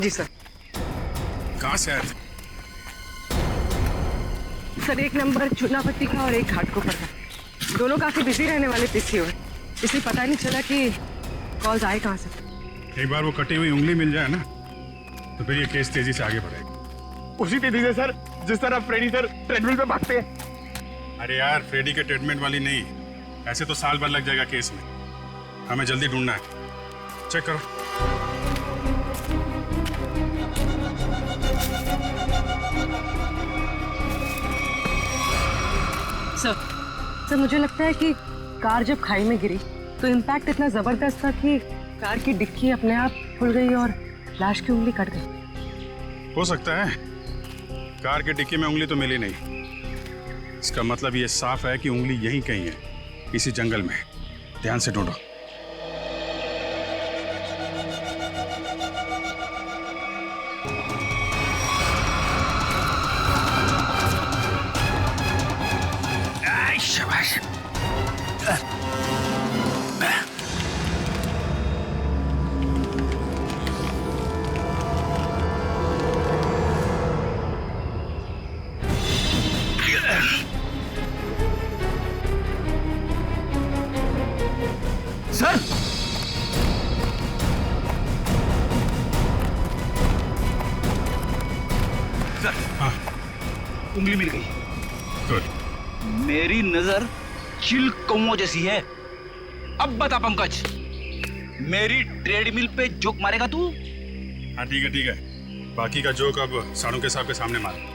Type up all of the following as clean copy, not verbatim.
जी sir. कहाँ से आए थे? सर एक नंबर चुनापट्टी का और एक घाटकोपर का, दोनों काफी बिजी रहने वाले पीसीओ है, इसलिए पता नहीं चला कि कॉल्स आए कहाँ से। एक बार वो कटी हुई उंगली मिल जाए ना तो फिर ये केस तेजी से आगे बढ़ेगा। उसी तेजी से सर जिस तरह फ्रेडी सर ट्रेडमिल पे भागते हैं। अरे यार, फ्रेडी के ट्रीटमेंट वाली नहीं, ऐसे तो साल भर लग जाएगा केस में। हमें जल्दी ढूंढना है। चेक करो। सर मुझे लगता है कि कार जब खाई में गिरी तो इम्पैक्ट इतना जबरदस्त था कि कार की डिक्की अपने आप खुल गई और लाश की उंगली कट गई। हो सकता है। कार के डिक्की में उंगली तो मिली नहीं, इसका मतलब ये साफ है कि उंगली यहीं कहीं है, इसी जंगल में। ध्यान से ढूंढो। शाबाश। सर सर, हाँ, उंगली मिल गई। गुड। मेरी नजर चिल कौओं जैसी है। अब बता पंकज, मेरी ट्रेडमिल पे जोक मारेगा तू? हाँ ठीक है ठीक है, बाकी का जोक अब साड़ू के साहब के सामने मार।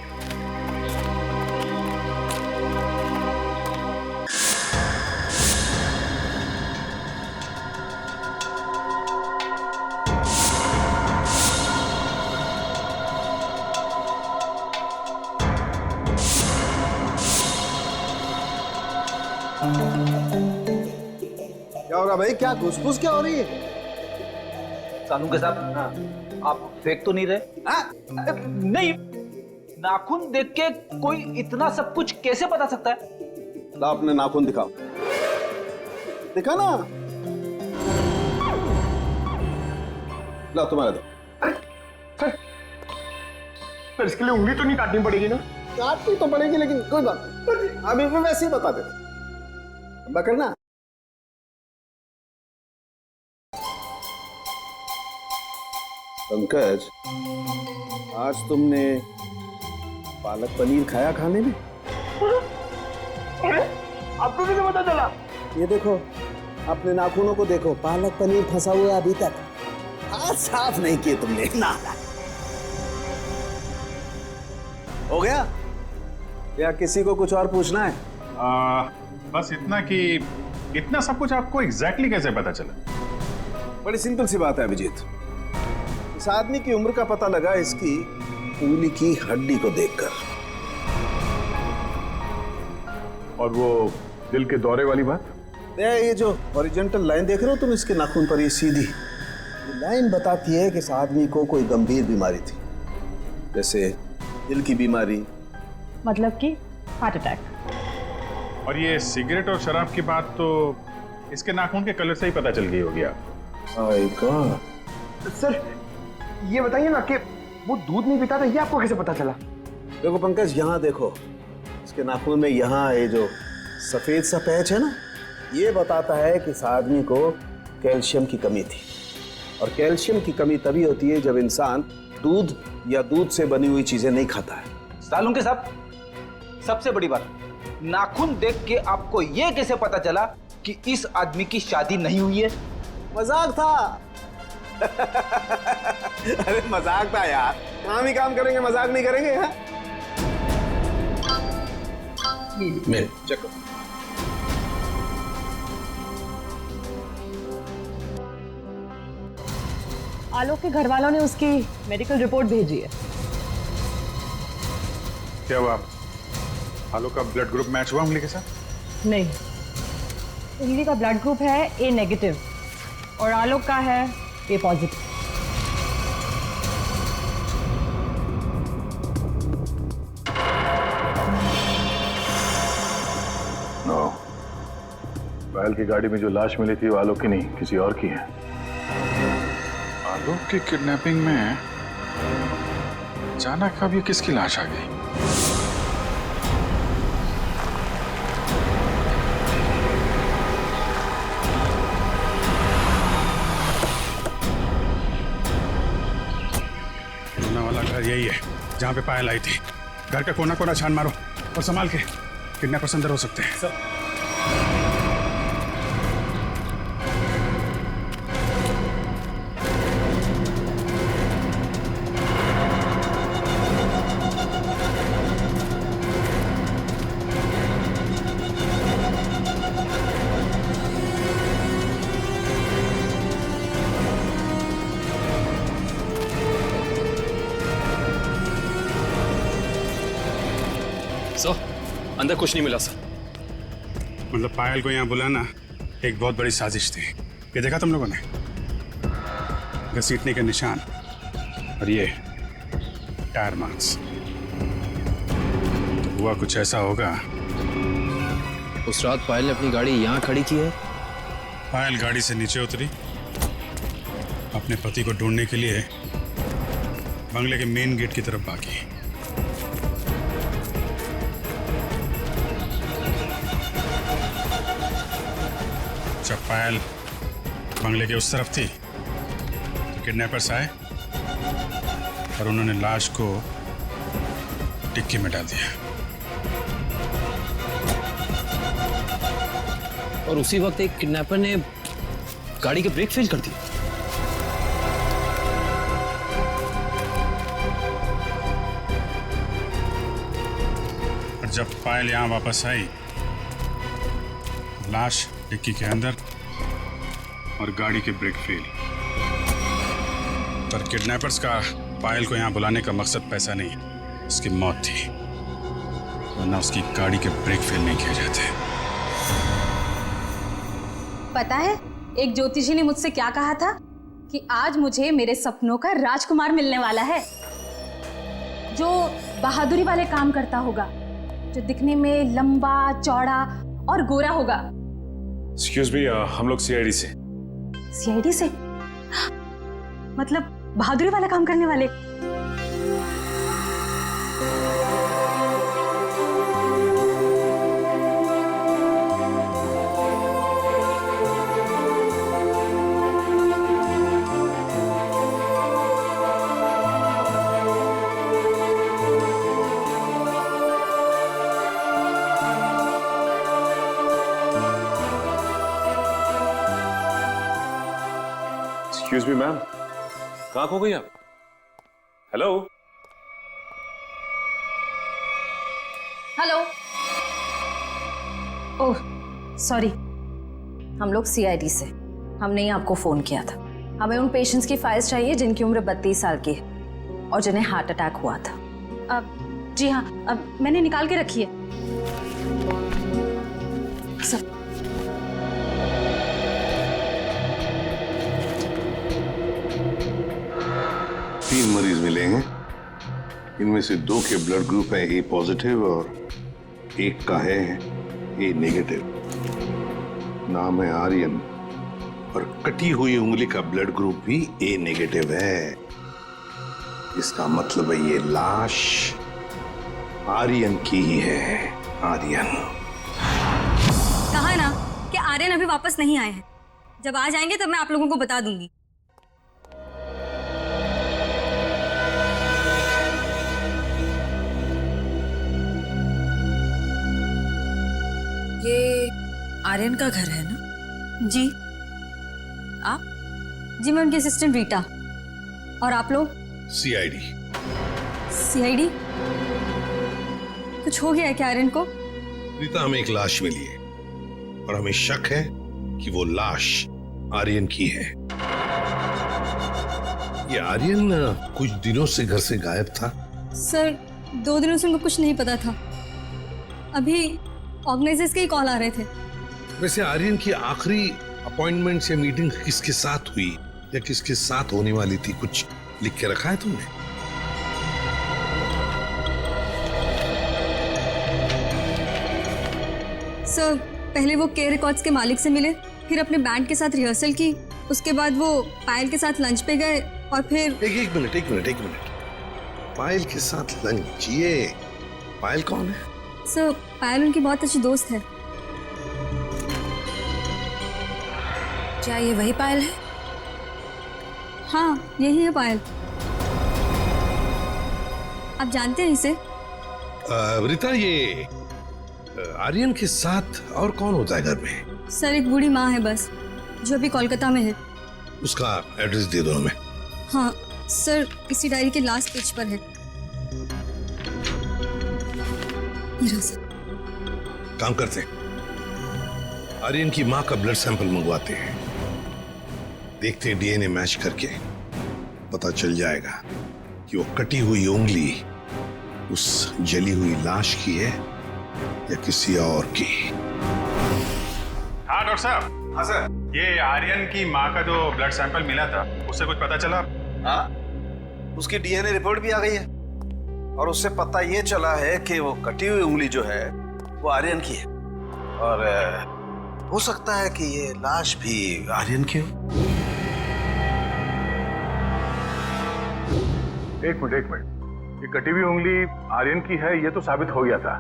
क्या होगा भाई? क्या घुसपुस क्या हो रही है? सानू के साथ आप फेंक तो नहीं रहे? नहीं, नाखून देख के कोई इतना सब कुछ कैसे बता सकता है? ला अपने नाखून दिखाओ। दिखा ना। ला तुम्हारा दो। सर इसके लिए उंगली तो नहीं काटनी पड़ेगी ना? काटनी तो पड़ेगी लेकिन कोई बात नहीं, अभी मैं वैसे ही बता देता। करना पंकज, आज तुमने पालक पनीर खाया खाने में? अरे आपको कैसे पता चला? ये देखो, अपने नाखूनों को देखो, पालक पनीर फंसा हुआ है अभी तक। हाथ साफ नहीं किए तुमने ना। हो गया या किसी को कुछ और पूछना है? बस इतना कि इतना सब कुछ आपको एग्जैक्टली कैसे पता चला? बड़ी सिंपल सी बात है अभिजीत। इस आदमी की उम्र का पता लगा इसकी उंगली की हड्डी को देखकर। और वो दिल के दौरे वाली बात? ये जो हॉरिजॉन्टल लाइन देख रहे हो तुम इसके नाखून पर, ये सीधी ये लाइन बताती है कि इस आदमी को कोई गंभीर बीमारी थी, जैसे दिल की बीमारी। मतलब कि हार्ट अटैक। और ये सिगरेट और शराब की बात तो इसके नाखून के कलर से ही पता चल गई होगी। सर ये बताइए ना कि वो दूध नहीं पीता था, ये आपको कैसे पता चला? देखो पंकज, यहाँ देखो, इसके नाखून में यहाँ ये जो सफेद सा पैच है ना, ये बताता है कि इस आदमी को कैल्शियम की कमी थी। और कैल्शियम की कमी तभी होती है जब इंसान दूध या दूध से बनी हुई चीजें नहीं खाता है। सालू के साथ सबसे बड़ी बात, नाखून देख के आपको ये कैसे पता चला कि इस आदमी की शादी नहीं हुई है? मजाक था। अरे मजाक था यार, काम ही काम करेंगे, मजाक नहीं करेंगे। हाँ? मैं चेक करो। आलोक के घर वालों ने उसकी मेडिकल रिपोर्ट भेजी है। क्या हुआ? आलोक का ब्लड ग्रुप मैच हुआ उंगली के साथ? नहीं, उंगली का ब्लड ग्रुप है ए नेगेटिव और आलोक का है ए पॉजिटिव। बैल की गाड़ी में जो लाश मिली थी वो आलोक की नहीं, किसी और की है। आलोक की किडनैपिंग में अचानक अब ये किसकी लाश आ गई? रोना वाला घर यही है जहाँ पे पायल आई थी। घर का कोना कोना छान मारो और संभाल के, किडनैपर्स अंदर हो सकते हैं। सर, अंदर कुछ नहीं मिला सर। मतलब पायल को यहाँ बुलाना एक बहुत बड़ी साजिश थी। ये देखा तुम लोगों ने? घसीटने के निशान और ये टायर मार्क्स। तो हुआ कुछ ऐसा होगा। उस रात पायल ने अपनी गाड़ी यहाँ खड़ी की है। पायल गाड़ी से नीचे उतरी, अपने पति को ढूंढने के लिए बंगले के मेन गेट की तरफ भागी। जब पायल बंगले के उस तरफ थी तो किडनैपर्स आए और उन्होंने लाश को डिक्की में डाल दिया। और उसी वक्त एक किडनैपर ने गाड़ी के ब्रेक फेल कर दिए। और जब पायल यहाँ वापस आई, लाश डिक्की के अंदर और गाड़ी के ब्रेक फेल। पर किडनैपर्स का पायल को यहाँ बुलाने का मकसद पैसा नहीं, उसकी मौत थी, वरना उसकी गाड़ी के ब्रेक फेल नहीं किए जाते। पता है एक ज्योतिषी ने मुझसे क्या कहा था कि आज मुझे मेरे सपनों का राजकुमार मिलने वाला है, जो बहादुरी वाले काम करता होगा, जो दिखने में लंबा चौड़ा और गोरा होगा। एक्सक्यूज मी, हम लोग सीआईडी से। सीआईडी से? मतलब बहादुरी वाला काम करने वाले? एक्सक्यूज मी मैम, कहाँ खो गई आप? Hello hello. ओह सॉरी, हम लोग सीआईडी से। हमने ही आपको फोन किया था। हमें उन पेशेंट्स की फाइल्स चाहिए जिनकी उम्र 32 साल की है और जिन्हें हार्ट अटैक हुआ था। जी हाँ, अब मैंने निकाल के रखी है सब। 3 मरीज मिलेंगे। इनमें से 2 के ब्लड ग्रुप है ए पॉजिटिव और एक का है ए नेगेटिव। नाम है आर्यन और कटी हुई उंगली का ब्लड ग्रुप भी ए नेगेटिव है। इसका मतलब है ये लाश आर्यन की ही है। आर्यन कहा ना कि आर्यन अभी वापस नहीं आए हैं। जब आ जाएंगे तब मैं आप लोगों को बता दूंगी। ये आर्यन का घर है ना? जी। आप? जी मैं उनकी असिस्टेंट रीटा। और आप लोग? सीआईडी। सीआईडी? कुछ हो गया है क्या आर्यन को? रीता, हमें एक लाश मिली है और हमें शक है कि वो लाश आर्यन की है। ये आर्यन कुछ दिनों से घर से गायब था। सर 2 दिनों से उनको कुछ नहीं पता था। अभी ऑर्गेनाइजर्स के ही कॉल आ रहे थे। वैसे आर्यन की आखिरी अपॉइंटमेंट से मीटिंग किसके साथ हुई या किसके साथ होने वाली थी, कुछ लिख के रखा है तुमने? सर पहले वो के रिकॉर्ड्स के मालिक से मिले, फिर अपने बैंड के साथ रिहर्सल की, उसके बाद वो पायल के साथ लंच पे गए और फिर एक मिनट। पायल के साथ लंच, ये पायल कौन है? सर पायल उनकी बहुत अच्छी दोस्त है। क्या ये वही पायल है? हाँ यही है पायल। आप जानते हैं इसे? रीता, ये आर्यन के साथ और कौन होता है घर में? सर एक बूढ़ी माँ है बस, जो अभी कोलकाता में है। उसका एड्रेस दे दो हमें। हाँ सर, इसी डायरी के लास्ट पेज पर है। ये रहा सर। काम करते हैं, आर्यन की माँ का ब्लड सैंपल मंगवाते हैं, देखते हैं डीएनए मैच करके पता चल जाएगा कि वो कटी हुई उंगली उस जली हुई लाश की है या किसी और की। हाँ डॉक्टर साहब। हाँ सर। ये आर्यन की माँ का जो ब्लड सैंपल मिला था, उससे कुछ पता चला? हाँ, उसकी डीएनए रिपोर्ट भी आ गई है और उससे पता ये चला है कि वो कटी हुई उंगली जो है वो आर्यन की है, और हो सकता है कि ये लाश भी आर्यन की हो। एक मिनट, ये कटी हुई उंगली आर्यन की है ये तो साबित हो गया था,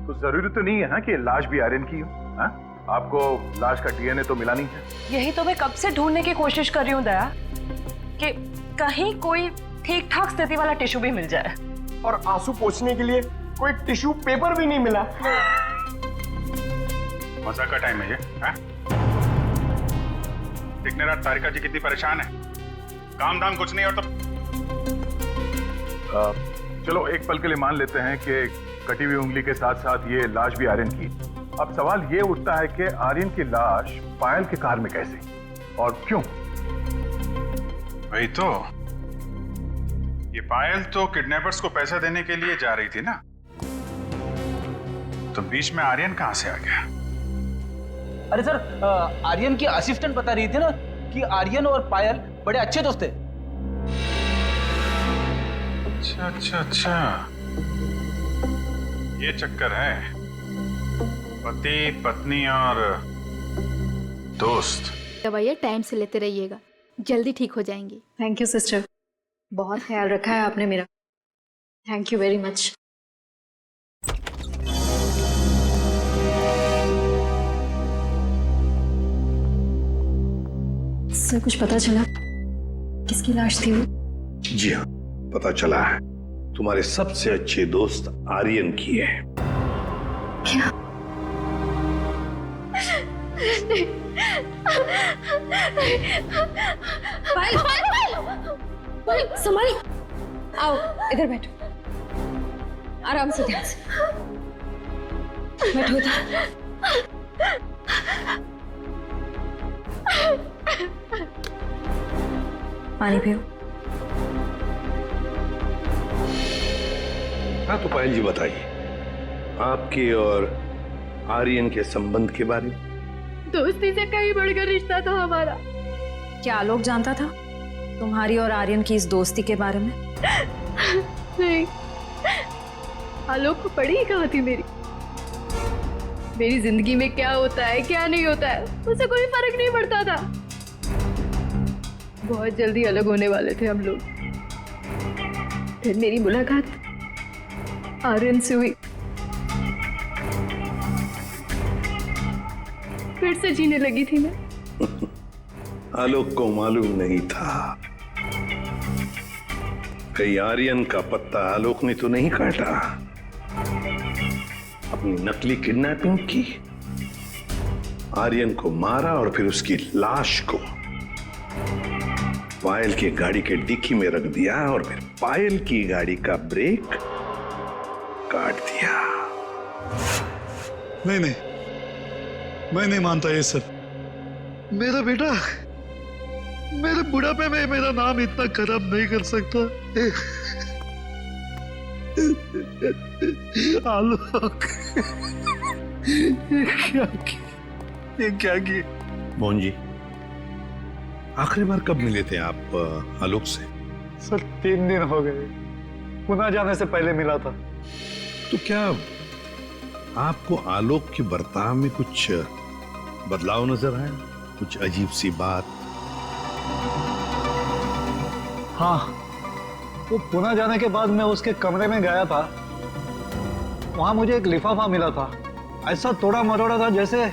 तो जरूरी तो नहीं है ना कि लाश भी आर्यन की हो। हाँ? आपको लाश का डीएनए तो मिला नहीं है। यही तो मैं कब से ढूंढने की कोशिश कर रही हूँ दया, कि कहीं कोई ठीक ठाक स्थिति वाला टिश्यू भी मिल जाए। और आंसू पोंछने के लिए कोई टिश्यू पेपर भी नहीं मिला। मजाक का टाइम है ये? दिखने रात तारिका जी कितनी परेशान है, काम धाम कुछ नहीं और तो चलो एक पल के लिए मान लेते हैं कि कटी हुई उंगली के साथ साथ ये लाश भी आर्यन की। अब सवाल ये उठता है कि आर्यन की लाश पायल के कार में कैसे और क्यों? वही तो, ये पायल तो किडनैपर्स को पैसा देने के लिए जा रही थी ना, तो बीच में आर्यन कहां से आ गया? अरे सर, आर्यन की असिस्टेंट बता रही थी ना कि आर्यन और पायल बड़े अच्छे दोस्त थे। अच्छा, ये चक्कर है, पति पत्नी और दोस्त। दवाइयाँ टाइम से लेते रहिएगा, जल्दी ठीक हो जाएंगी। थैंक यू सिस्टर, बहुत ख्याल रखा है आपने मेरा। Thank you very much. Sir कुछ पता चला किसकी लाश थी वो? जी हाँ, पता चला है, तुम्हारे सबसे अच्छे दोस्त आर्यन की है। क्या? पायल, संभाली। आओ इधर बैठो, आराम से, ध्यान से बैठो इधर। पानी पियो। हाँ तो पायल जी बताइए, आपके और आर्यन के संबंध के बारे में। दोस्ती से कहीं बढ़कर रिश्ता था हमारा। क्या आलोक जानता था तुम्हारी और आर्यन की इस दोस्ती के बारे में? नहीं, आलोक को पड़ी ही कहाँ थी मेरी जिंदगी में क्या होता है क्या नहीं होता है उसे कोई फर्क नहीं पड़ता था। बहुत जल्दी अलग होने वाले थे हम लोग, फिर मेरी मुलाकात आर्यन से हुई, फिर से जीने लगी थी मैं। आलोक को मालूम नहीं था कहीं आर्यन का पत्ता आलोक ने तो नहीं काटा, अपनी नकली किडनैपिंग की, आर्यन को मारा और फिर उसकी लाश को पायल की गाड़ी के डिक्की में रख दिया और फिर पायल की गाड़ी का ब्रेक काट दिया। नहीं, मैं नहीं मानता ये सब। मेरा बेटा मेरे बुढ़ापे में मेरा नाम इतना खराब नहीं कर सकता। आलोक, ये क्या किए? मोहन जी, आखिरी बार कब मिले थे आप आलोक से? सर 3 दिन हो गए, पुणे जाने से पहले मिला था। तो क्या आपको आलोक के बर्ताव में कुछ बदलाव नजर आया, कुछ अजीब सी बात? हाँ, वो पुणे जाने के बाद मैं उसके कमरे में गया था। वहां मुझे एक लिफाफा मिला था, ऐसा तोड़ा मरोड़ा था जैसे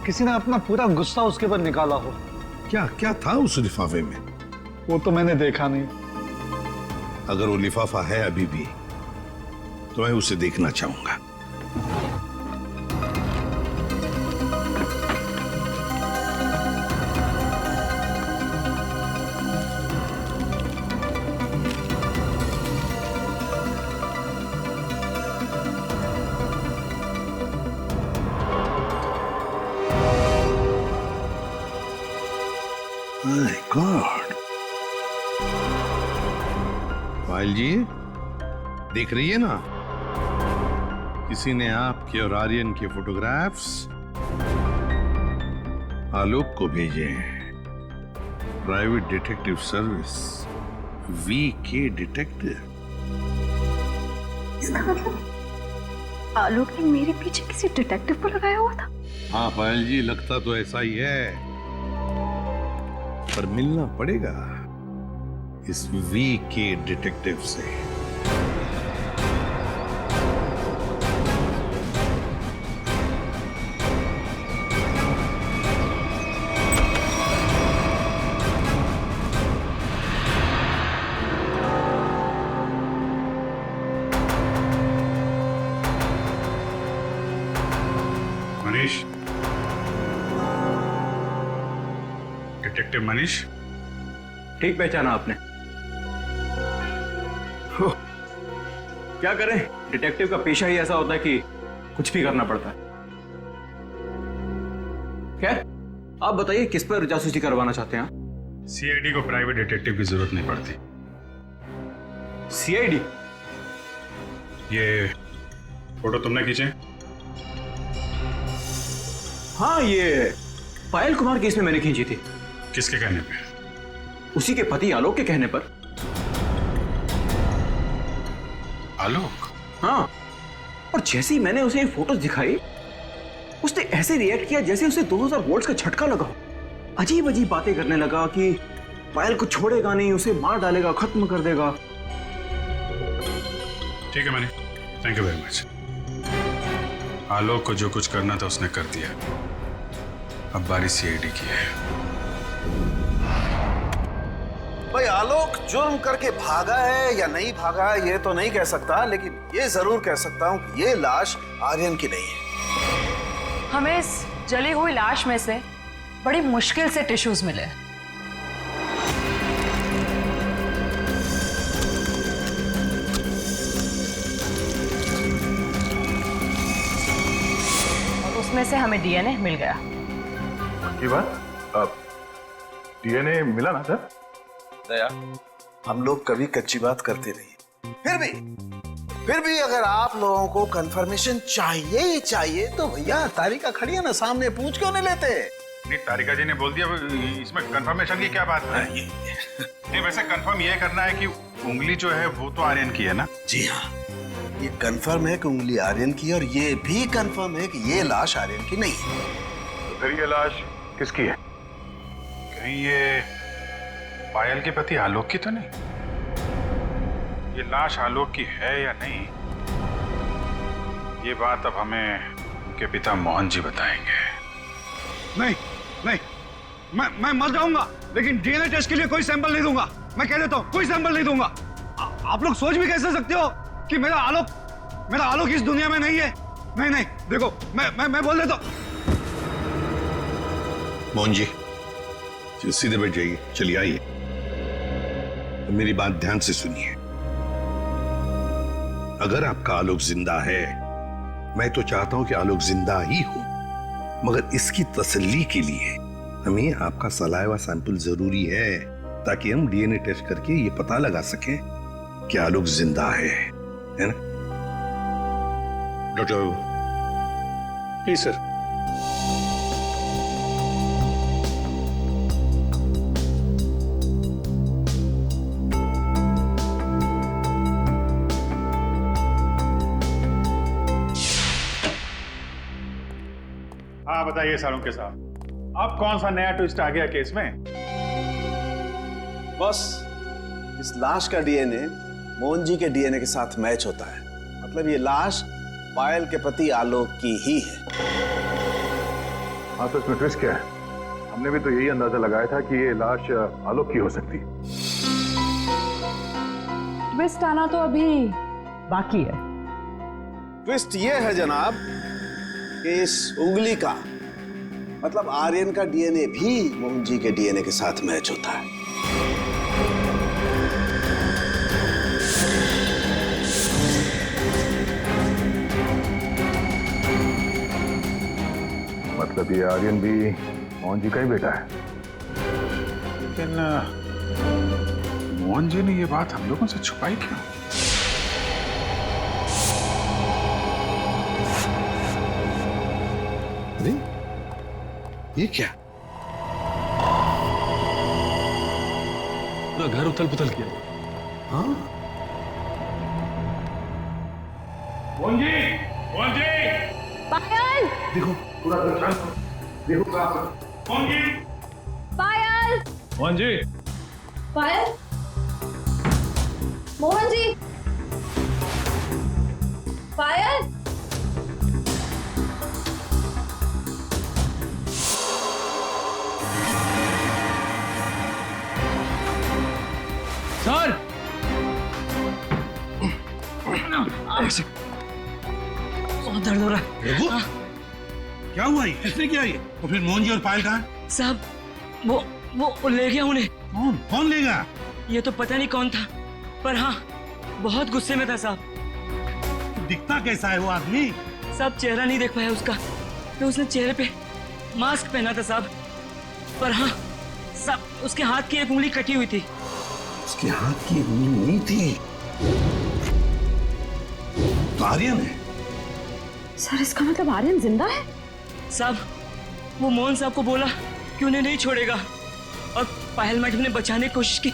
किसी ने अपना पूरा गुस्सा उसके ऊपर निकाला हो। क्या क्या था उस लिफाफे में? वो तो मैंने देखा नहीं। अगर वो लिफाफा है अभी भी तो मैं उसे देखना चाहूंगा। My God! पायल जी, देख रही है ना, किसी ने आपके और आर्यन के फोटोग्राफ्स आलोक को भेजे हैं। Private detective service, VK detective. इसका मतलब आलोक ने मेरे पीछे किसी डिटेक्टिव को लगाया हुआ था। हाँ पायल जी, लगता तो ऐसा ही है, पर मिलना पड़ेगा इस VK डिटेक्टिव से। मनीष, डिटेक्टिव मनीष। ठीक पहचाना आपने। क्या करें, डिटेक्टिव का पेशा ही ऐसा होता है कि कुछ भी करना पड़ता है। खैर, आप बताइए किस पर जासूसी करवाना चाहते हैं? CID को प्राइवेट डिटेक्टिव की जरूरत नहीं पड़ती। CID? ये फोटो तुमने खींचे? हाँ, ये पायल कुमार केस में मैंने खींची थी। किसके कहने पे? उसी के पति आलोक के कहने पर। आलोक? हाँ, और जैसे ही मैंने उसे ये फोटोज दिखाई, उसने ऐसे रिएक्ट किया जैसे उसे 2000 वोल्ट्स का झटका लगा। अजीब अजीब बातें करने लगा कि पायल को छोड़ेगा नहीं, उसे मार डालेगा, खत्म कर देगा। ठीक है Mani, thank you very much. Alok को जो कुछ करना था उसने कर दिया, अब बारी CID की है। भाई आलोक जुर्म करके भागा है या नहीं भागा ये तो नहीं कह सकता, लेकिन ये जरूर कह सकता हूँ कि ये लाश आर्यन की नहीं है। हमें इस जली हुई लाश में से बड़ी मुश्किल से टिश्यूज मिले। और उसमें से हमें DNA मिल गया। ये बात, अब DNA मिला ना सर? दया, हम लोग कभी कच्ची बात करते नहीं। फिर भी अगर आप लोगों को कंफर्मेशन चाहिए ही चाहिए तो भैया तारिका खड़ी है ना सामने, पूछ क्यों नहीं लेते? नहीं, तारिका जी ने बोल दिया, इसमें कंफर्मेशन की क्या बात है? नहीं, वैसे कंफर्म ये करना है कि उंगली जो है वो तो आर्यन की है ना? जी हाँ, ये कंफर्म है कि उंगली आर्यन की, और ये भी कंफर्म है कि ये लाश आर्यन की नहीं है। तो फिर ये लाश किसकी है? कहीं ये पायल के पति आलोक की तो नहीं? ये लाश आलोक की है या नहीं, ये बात अब हमें उनके पिता मोहन जी बताएंगे। नहीं नहीं, मैं मर जाऊंगा लेकिन DNA टेस्ट के लिए कोई सैंपल नहीं दूंगा। मैं कह देता हूँ, कोई सैंपल नहीं दूंगा। आप लोग सोच भी कैसे सकते हो कि मेरा आलोक इस दुनिया में नहीं है? नहीं नहीं, देखो मैं बोल देता हूँ। मोहन जी, सीधे बैठ जाइए, चलिए आइए, तो मेरी बात ध्यान से सुनिए। अगर आपका आलोक जिंदा है, मैं तो चाहता हूं कि आलोक जिंदा ही हो, मगर इसकी तसल्ली के लिए हमें आपका सलाइवा सैंपल जरूरी है, ताकि हम DNA टेस्ट करके ये पता लगा सकें कि आलोक जिंदा है ना? डॉक्टर? जी सर। हाँ बताइए सालुंके साहब, अब कौन सा नया ट्विस्ट आ गया केस में? बस इस लाश का डीएनए मोहन जी के डीएनए के साथ मैच होता है। मतलब ये लाश पायल के पति आलोक की ही है। हाँ, तो इसमें ट्विस्ट क्या है? हमने भी तो यही अंदाजा लगाया था कि ये लाश आलोक की हो सकती है। ट्विस्ट आना तो अभी बाकी है। ट्विस्ट ये है जनाब कि इस उंगली का मतलब आर्यन का डीएनए भी मोहन जी के डीएनए के साथ मैच होता है। मतलब ये आर्यन भी मोहन जी का ही बेटा है। लेकिन मोहन जी ने ये बात हम लोगों से छुपाई क्यों? अरे ये क्या? पूरा घर उथल पुथल किया। हाँ, मोहन जी, मोहन जी, पायल! देखो पूरा घर शांत हो। देखो मोहन जी, पायल! मोहन जी, पायल! मोहन जी! पायल! सर ऐसे बहुत दर्द हो रहा है। रघु, क्या हुआ ये? ऐसे क्या ये? और फिर मोहन जी और पायल कहाँ हैं? साहब वो ले गया उन्हें। कौन लेगा? ये तो पता नहीं कौन था, पर हाँ बहुत गुस्से में था साहब। दिखता कैसा है वो आदमी? साहब चेहरा नहीं देख पाया उसका, तो उसने चेहरे पे मास्क पहना था साहब। पर हाँ साहब उसके हाथ की एक उंगली कटी हुई थी। उसके हाथ की उंगली नहीं थी तो आर्यन है। सर इसका मतलब आर्यन जिंदा है? साहब वो मोहन साहब को बोला कि उन्हें नहीं छोड़ेगा, और पायल मैडम ने बचाने की कोशिश की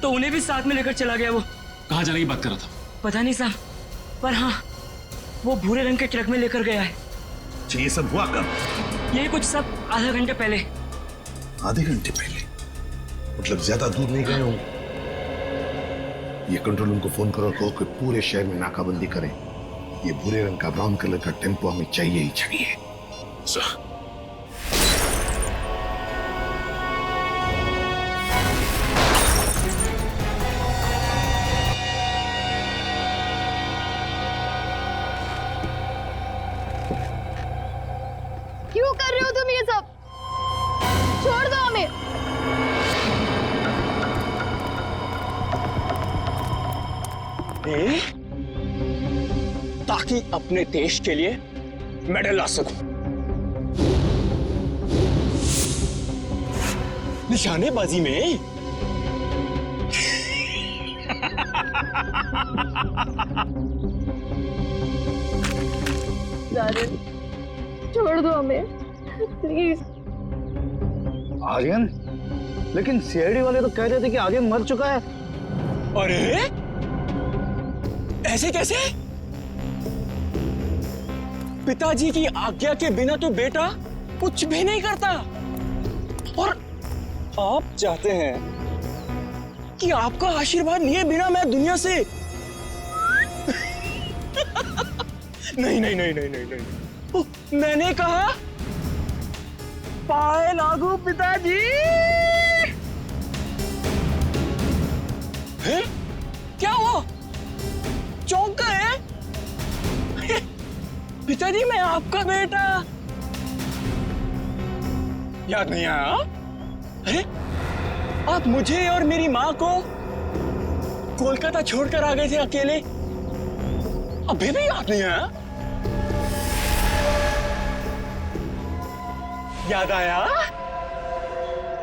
तो उन्हें भी साथ में लेकर चला गया। वो कहाँ जाने की बात कर रहा था? पता नहीं साहब, पर हाँ वो भूरे रंग के ट्रक में लेकर गया है। ये सब हुआ कब? ये कुछ सब आधा घंटे पहले। आधे घंटे पहले? मतलब ज्यादा दूर नहीं गए होंगे। ये कंट्रोल रूम को फोन करो, कहो कि पूरे शहर में नाकाबंदी करें। ये भूरे रंग का ब्राउन कलर का टेम्पो हमें चाहिए ही चाहिए। क्यों कर रहे हो तुम ये सब? छोड़ दो हमें। ताकि अपने देश के लिए मेडल ला सकूं। निशानेबाजी में छोड़ दो हमें प्लीज। आर्यन? लेकिन सीआईडी वाले तो कह रहे थे कि आर्यन मर चुका है। अरे ऐसे कैसे? पिताजी की आज्ञा के बिना तो बेटा कुछ भी नहीं करता, और आप चाहते हैं कि आपका आशीर्वाद लिए बिना मैं दुनिया से नहीं नहीं नहीं नहीं नहीं नहीं, मैंने कहा पाए लागू पिताजी। है? क्या हुआ? चौंक गए? पिताजी मैं आपका बेटा। याद नहीं आया? अरे आप मुझे और मेरी माँ को कोलकाता छोड़कर आ गए थे अकेले, अभी भी याद नहीं आया? याद आया?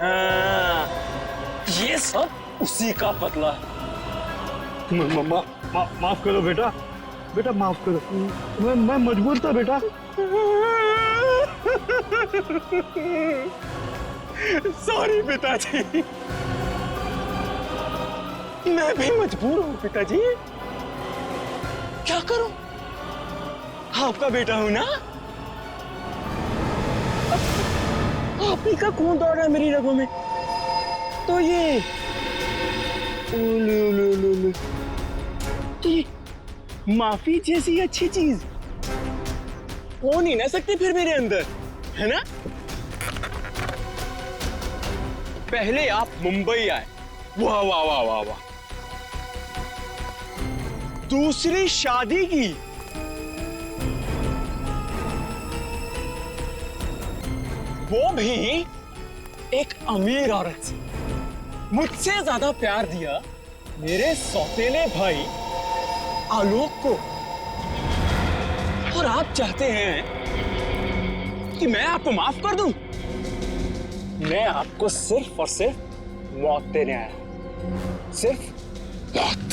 हाँ, ये सब उसी का बदला है। माफ करो बेटा, बेटा माफ करो। मैं मजबूर था बेटा। सॉरी पिताजी, मैं भी मजबूर हूँ पिताजी। क्या करूं? आपका बेटा हूं ना, आप ही का खून दौड़ रहा है मेरी रगों में, तो ये तो ये माफी जैसी अच्छी चीज हो नहीं ना सकती फिर मेरे अंदर, है ना? पहले आप मुंबई आए, वाह वाह वाह वाह वाह, दूसरी शादी की, वो भी एक अमीर औरत से। मुझसे ज्यादा प्यार दिया मेरे सौतेले भाई आलोक को, और आप चाहते हैं कि मैं आपको माफ कर दूं? मैं आपको सिर्फ और सिर्फ मौत देने आया हूं, सिर्फ मौत।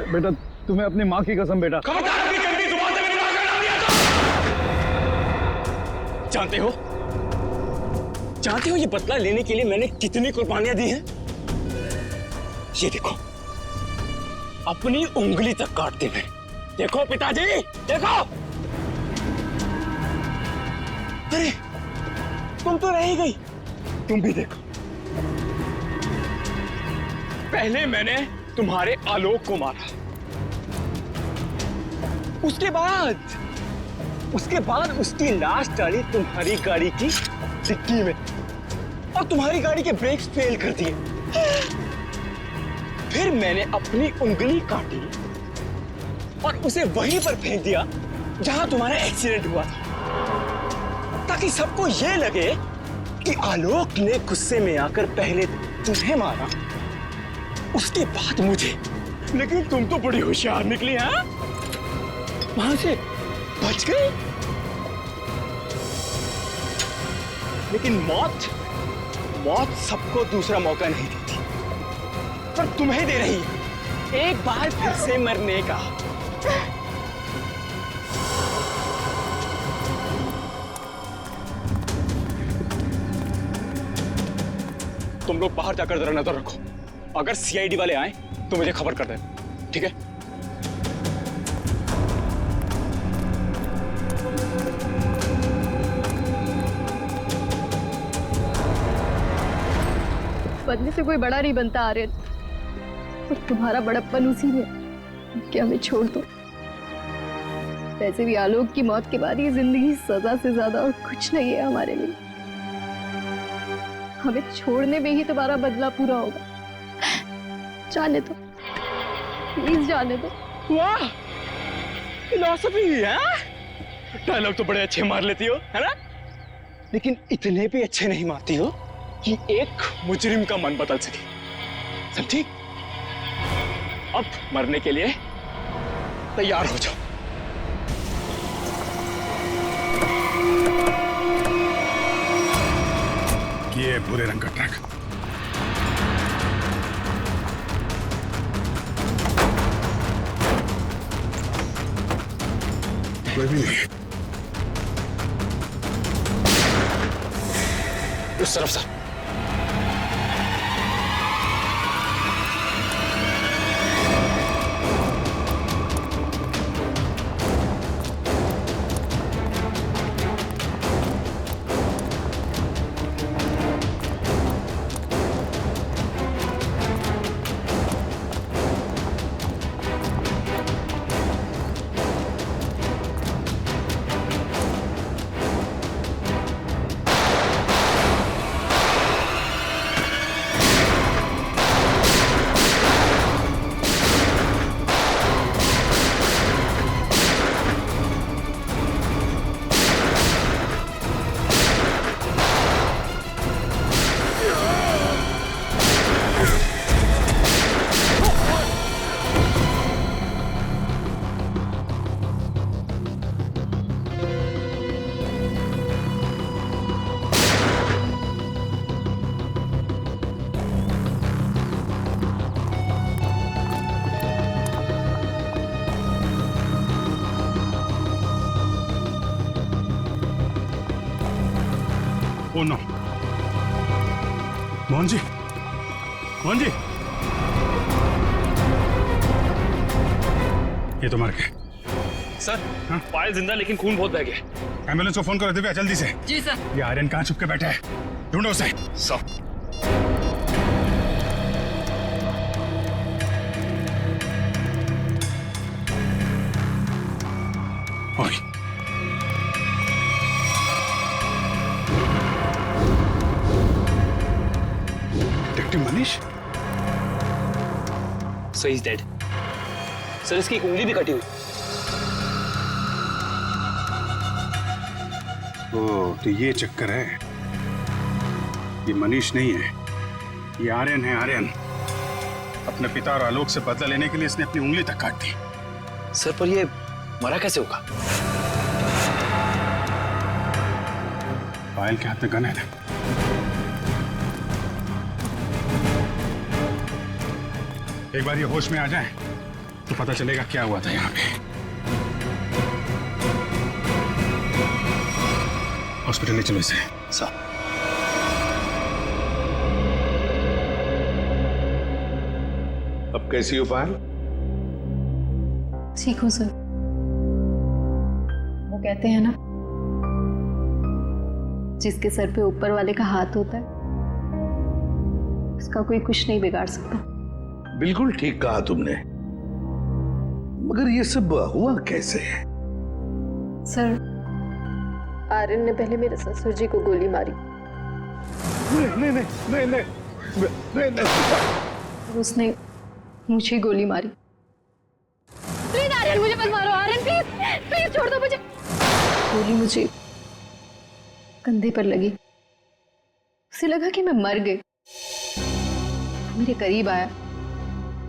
बेटा तुम्हें अपनी माँ की कसम बेटा। जानते हो ये बदला लेने के लिए मैंने कितनी कुर्बानियां दी हैं? ये देखो, अपनी उंगली तक काट दी मैंने। देखो पिताजी, देखो। अरे तुम तो रह ही गई, तुम भी देखो। पहले मैंने तुम्हारे आलोक को मारा, उसके बाद उसकी लाश डाली तुम्हारी गाड़ी की डिक्की में, और तुम्हारी गाड़ी के ब्रेक्स फेल कर दिए। फिर मैंने अपनी उंगली काटी और उसे वहीं पर फेंक दिया जहां तुम्हारा एक्सीडेंट हुआ था, ताकि सबको यह लगे कि आलोक ने गुस्से में आकर पहले तुम्हें मारा, उसके बाद मुझे। लेकिन तुम तो बड़ी होशियार निकली, हाँ? वहां से बच गई। लेकिन मौत सबको दूसरा मौका नहीं देती, पर तुम्हें दे रही है एक बार फिर से मरने का। तुम लोग बाहर जाकर जरा नजर रखो, अगर सीआईडी वाले आए तो मुझे खबर कर देना, ठीक है? बनने से कोई बड़ा नहीं बनता आर्यन, और तुम्हारा बड़प्पन उसी में कि हमें छोड़ दो। वैसे भी आलोक की मौत के बाद ये जिंदगी सजा से ज्यादा और कुछ नहीं है हमारे लिए। हमें छोड़ने में ही तुम्हारा बदला पूरा होगा। जाने दो, प्लीज जाने दो। वाह, फिलॉसफी है। डायलॉग तो बड़े अच्छे मार लेती हो, है ना? लेकिन इतने भी अच्छे नहीं मारती हो कि एक मुजरिम का मन बदल सके, समझी? अब मरने के लिए तैयार हो जाओ। ये भूरे रंग का ट्रक। कोई भी नहीं। उस तरफ sir. Oh no, Mohan ji, Mohan ji, ये तो मर गए। सर, हाँ? पायल जिंदा लेकिन खून बहुत बह गया। एम्बुलेंस को फोन करो दिव्या, जल्दी से। जी सर। ये आर्यन कहाँ छुप के बैठा है, ढूंढो उसे। Sir. So he's dead. Sir इसकी एक उंगली भी कटी हुई। ओ, तो ये चक्कर है। ये मनीष नहीं है, ये आर्यन है। आर्यन अपने पिता और आलोक से बदला लेने के लिए इसने अपनी उंगली तक काट दी। सर पर ये मरा कैसे होगा? पायल के हाथ में गन है ना। एक बार ये होश में आ जाए तो पता चलेगा क्या हुआ था यहाँ पे। हॉस्पिटल ले चलो इसे। सर अब कैसी हो पायल? ठीक हूँ सर। वो कहते हैं ना, जिसके सर पे ऊपर वाले का हाथ होता है उसका कोई कुछ नहीं बिगाड़ सकता। बिल्कुल ठीक कहा तुमने, मगर ये सब हुआ कैसे? सर, आर्यन ने पहले मेरे ससुर जी को गोली मारी। नहीं नहीं नहीं नहीं नहीं नहीं। उसने मुझे गोली मारी। प्लीज आर्यन, मुझे मत मारो। आर्यन प्लीज प्लीज छोड़ दो मुझे। गोली मुझे कंधे पर लगी। उसे लगा कि मैं मर गई। मेरे करीब आया,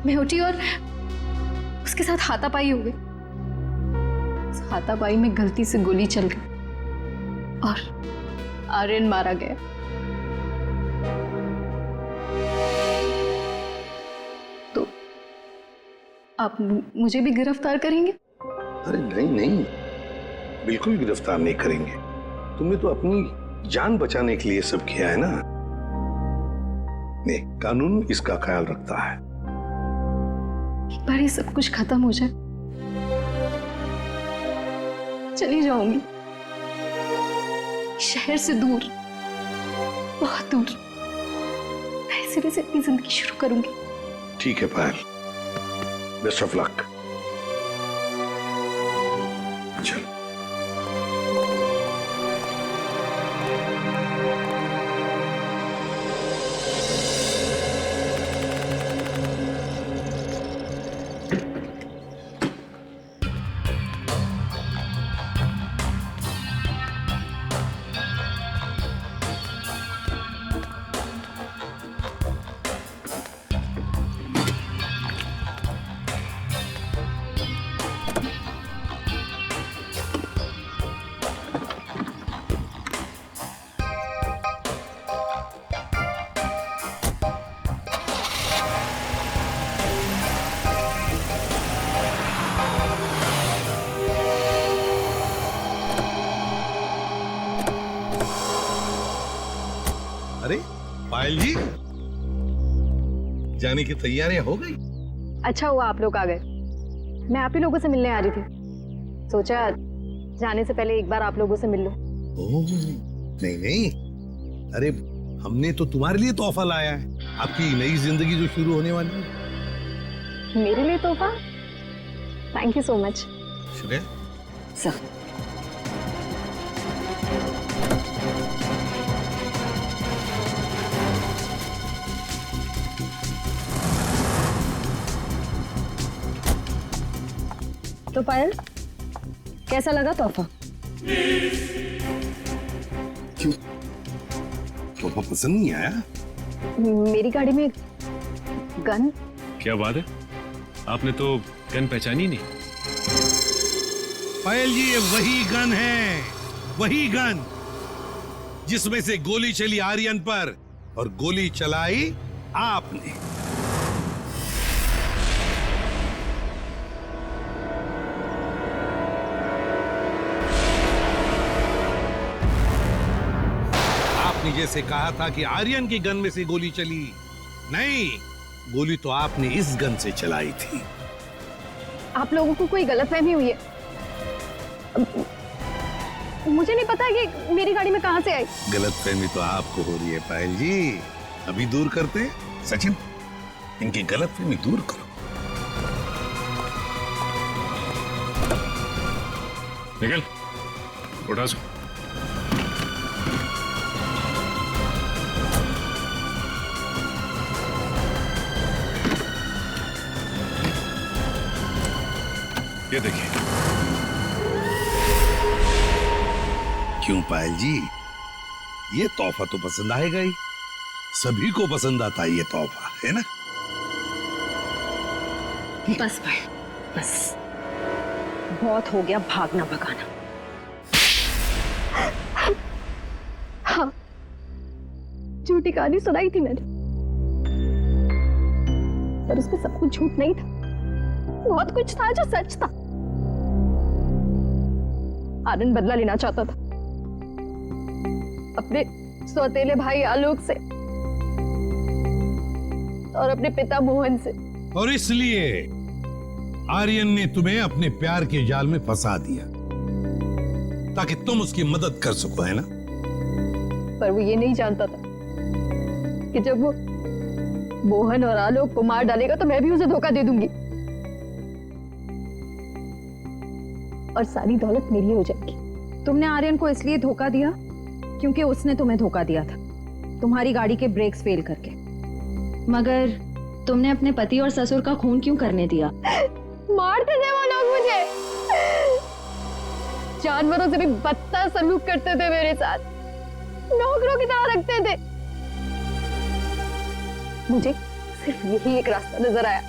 मैं उठी और उसके साथ हाथापाई हो गई। उस हाथापाई में गलती से गोली चल गई और आर्यन मारा गया। तो आप मुझे भी गिरफ्तार करेंगे? अरे नहीं नहीं, बिल्कुल गिरफ्तार नहीं करेंगे। तुमने तो अपनी जान बचाने के लिए सब किया है ना। नहीं, कानून इसका ख्याल रखता है। एक बार ये सब कुछ खत्म हो जाए, चली जाऊंगी शहर से दूर, बहुत दूर। नए सिरे से अपनी जिंदगी शुरू करूंगी। ठीक है पायल, बेस्ट ऑफ लक। चल। अरे पायल जी, जाने की तैयारियां हो गई? अच्छा हुआ आप लोग आ गए। मैं आप ही लोगों से मिलने आ रही थी। सोचा जाने से पहले एक बार आप लोगों से मिल लूं। ओह, नहीं नहीं, अरे हमने तो तुम्हारे लिए तोहफा लाया है। आपकी नई जिंदगी जो शुरू होने वाली है। मेरे लिए तोहफा? Thank you so much. Shreya sir, तो पायल, कैसा लगा तोहफा? क्यों, तोहफा पसंद नहीं आया? मेरी गाड़ी में गन। क्या बात है, आपने तो गन पहचानी नहीं? पायल जी, ये वही गन है, वही गन जिसमें से गोली चली आर्यन पर और गोली चलाई आपने। आपने जैसे कहा था कि आर्यन की गन में से गोली चली, नहीं, गोली तो आपने इस गन से चलाई थी। आप लोगों को कोई गलतफहमी हुई है। मुझे नहीं पता कि मेरी गाड़ी में कहां से आई। गलतफहमी तो आपको हो रही है पायल जी, अभी दूर करते हैं। सचिन, इनकी गलतफहमी दूर करो। निकल, उठा सो। ये देखिए। क्यों पायल जी, ये तोहफा तो पसंद आएगा ही। सभी को पसंद आता है ये तोहफा, है ना? बस भाई, बस बहुत हो गया भागना भगाना। हाँ, झूठी कहानी सुनाई थी मैंने, पर उसमें सब कुछ झूठ नहीं था। बहुत कुछ था जो सच था। आनंद बदला लेना चाहता था अपने सौतेले भाई आलोक से और अपने पिता मोहन से, और इसलिए आर्यन ने तुम्हें अपने प्यार के जाल में फंसा दिया ताकि तुम उसकी मदद कर सको, है ना? पर वो ये नहीं जानता था कि जब वो मोहन और आलोक को मार डालेगा तो मैं भी उसे धोखा दे दूंगी और सारी दौलत मेरी हो जाएगी। तुमने आर्यन को इसलिए धोखा दिया क्योंकि उसने तुम्हें धोखा दिया था, तुम्हारी गाड़ी के ब्रेक्स फेल करके। मगर तुमने अपने पति और ससुर का खून क्यों करने दिया? मारते थे वो लोग मुझे, जानवरों से भी बदतर सलूक करते थे मेरे साथ, नौकरों की तरह रखते थे। मुझे सिर्फ यही एक रास्ता नजर आया,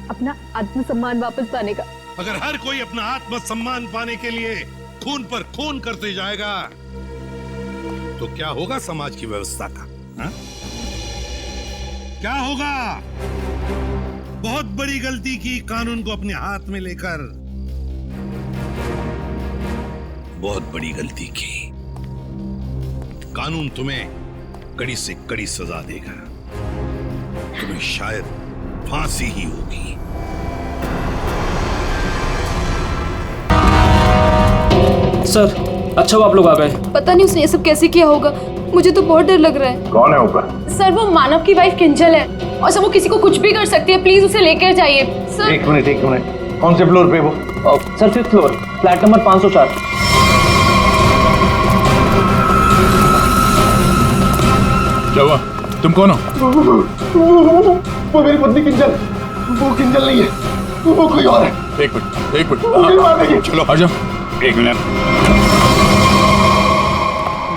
अपना आत्मसम्मान वापस पाने का। अगर हर कोई अपना आत्मसम्मान पाने के लिए खून पर खून करते जाएगा तो क्या होगा समाज की व्यवस्था का? हा? क्या होगा? बहुत बड़ी गलती की कानून को अपने हाथ में लेकर, बहुत बड़ी गलती की। कानून तुम्हें कड़ी से कड़ी सजा देगा, तुम्हें शायद फांसी ही होगी। सर, अच्छा वो आप लोग आ गए। पता नहीं उसने ये सब कैसे किया होगा, मुझे तो बहुत डर लग रहा है। कौन है ऊपर? सर, वो मानव की वाइफ किंजल है और सर वो किसी को कुछ भी कर सकती है, प्लीज उसे लेकर जाइए। सर एक मिनट, कौन से फ्लोर पे वो? Sir 5th floor, flat number 504। क्या हुआ? तुम कौन हो? वो मेरी पत्नी किंजल। वो किंजल नहीं है, वो कोई और है। एक मिनट, चलो आ जाओ। एक मिनट,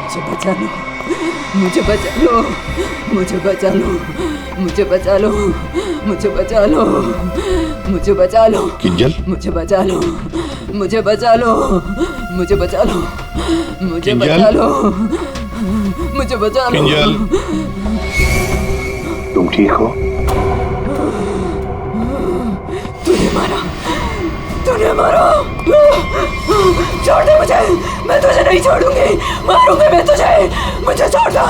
मुझे बचा लो, मुझे बचा लो, मुझे बचा लो, मुझे बचा लो, मुझे बचा लो, मुझे बचा लो। किंजल, मुझे बचा लो, मुझे बचा लो, मुझे बचा लो, मुझे बचा लो, मुझे बचा लो। किंजल, तुम ठीक हो? तूने मारा, तूने मारा। छोड़ दे मुझे, मैं तुझे नहीं छोड़ूंगी, मारूंगी मैं तुझे, मुझे छोड़ दो।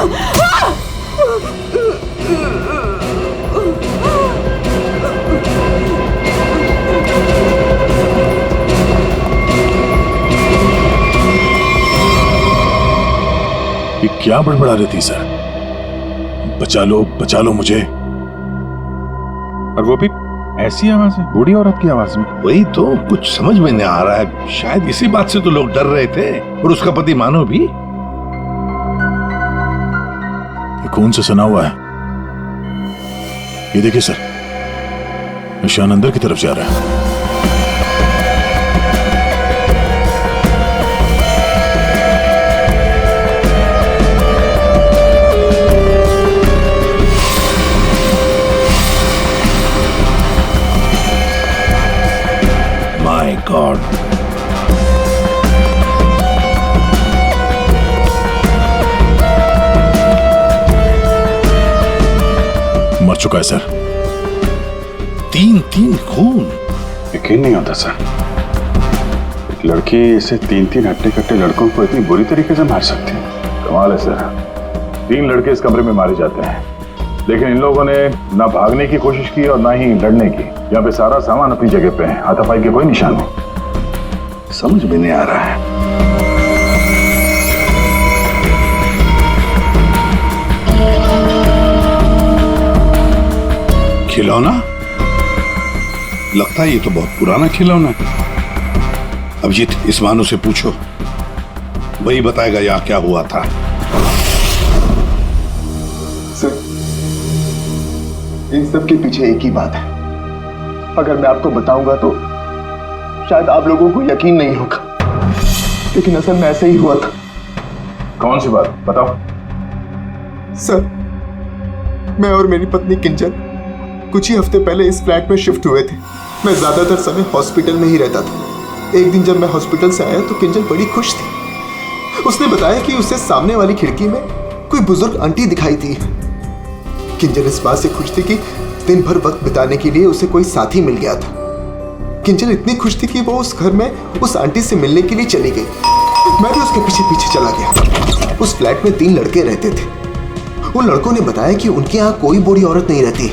ये क्या बड़बड़ा रही थी सर? बचा लो मुझे। और वो भी ऐसी आवाज है, बूढ़ी औरत की आवाज में। वही तो कुछ समझ में नहीं आ रहा है। शायद इसी बात से तो लोग डर रहे थे, और उसका पति मानो भी। ये खून से सना हुआ है। ये देखिए सर, निशान अंदर की तरफ जा रहा है। My God. मर चुका है सर। 3 खून। यकीन नहीं होता सर, एक लड़की इसे 3 हट्टे कट्टे लड़कों को इतनी बुरी तरीके से मार सकती है। कमाल है सर। 3 लड़के इस कमरे में मारे जाते हैं, लेकिन इन लोगों ने ना भागने की कोशिश की और ना ही लड़ने की। यहाँ पे सारा सामान अपनी जगह पे है, हाथापाई के कोई निशान नहीं। समझ में नहीं आ रहा है। खिलौना? लगता है ये तो बहुत पुराना खिलौना है। अभिजीत, इस मानो से पूछो, वही बताएगा यहाँ क्या हुआ था। सर, इन सब के पीछे एक ही बात है। अगर मैं आपको बताऊंगा तो शायद आप लोगों को यकीन नहीं होगा, लेकिन असल में ऐसे ही हुआ था। कौन सी बात बताओ। सर, मैं और मेरी पत्नी किंजल कुछ ही हफ्ते पहले इस फ्लैट में शिफ्ट हुए थे। मैं ज्यादातर समय हॉस्पिटल में ही रहता था। एक दिन जब मैं हॉस्पिटल से आया तो किंजल बड़ी खुश थी। उसने बताया कि उसे सामने वाली खिड़की में कोई बुजुर्ग आंटी दिखाई थी। किंजल इस बात से खुश थी कि दिन भर वक्त बिताने के लिए उसे कोई साथी मिल गया था। किंजल इतनी खुश थी कि वो उस घर में उस आंटी से मिलने के लिए चली गई। मैं भी उसके पीछे पीछे चला गया। उस फ्लैट में 3 लड़के रहते थे। उन लड़कों ने बताया कि उनके यहाँ कोई बूढ़ी औरत नहीं रहती,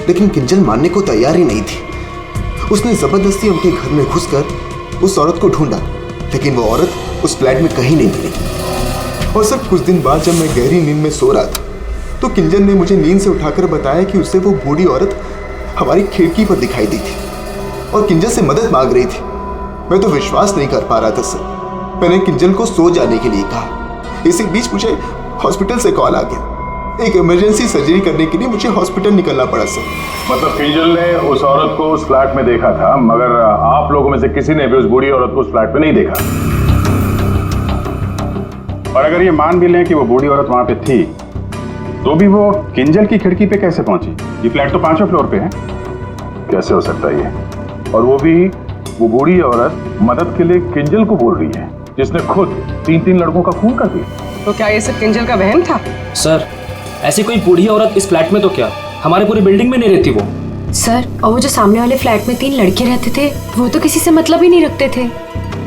लेकिन किंजल मानने को तैयार ही नहीं थी। उसने जबरदस्ती उनके घर में घुसकर उस औरत को ढूंढा, लेकिन वो औरत उस फ्लैट में कहीं नहीं मिली। और सर, कुछ दिन बाद जब मैं गहरी नींद में सो रहा था तो किंजल ने मुझे नींद से उठाकर बताया कि उसे वो बूढ़ी औरत हमारी खिड़की पर दिखाई दी थी और किंजल से मदद मांग रही थी। मैं तो विश्वास नहीं कर पा रहा था सर। मैंने किंजल को सो जाने के लिए कहा। इसी बीच मुझे हॉस्पिटल से कॉल आ गया। एक इमरजेंसी सर्जरी करने के लिए मुझे हॉस्पिटल निकलना पड़ा सर। मतलब किंजल ने उस औरत को उस फ्लैट में देखा था, मगर आप लोगों में से किसी ने भी उस बूढ़ी औरत को उस फ्लैट में नहीं देखा। और अगर ये मान भी लें कि वो बूढ़ी औरत वहां पे थी, तो भी वो किंजल की खिड़की पे कैसे पहुंची? ये फ्लैट तो 5वें फ्लोर पे है। कैसे हो सकता है ये? और वो भी वो बूढ़ी औरत मदद के लिए किंजल को बोल रही है, जिसने खुद 3 लड़कों का खून कर दिया। तो क्या ये सब किंजल का वहम था? सर, ऐसी कोई बूढ़ी औरत इस फ्लैट में तो क्या, हमारे पूरी बिल्डिंग में नहीं रहती वो। सर, और वो जो सामने वाले फ्लैट में 3 लड़के रहते थे, वो तो किसी से मतलब ही नहीं रखते थे।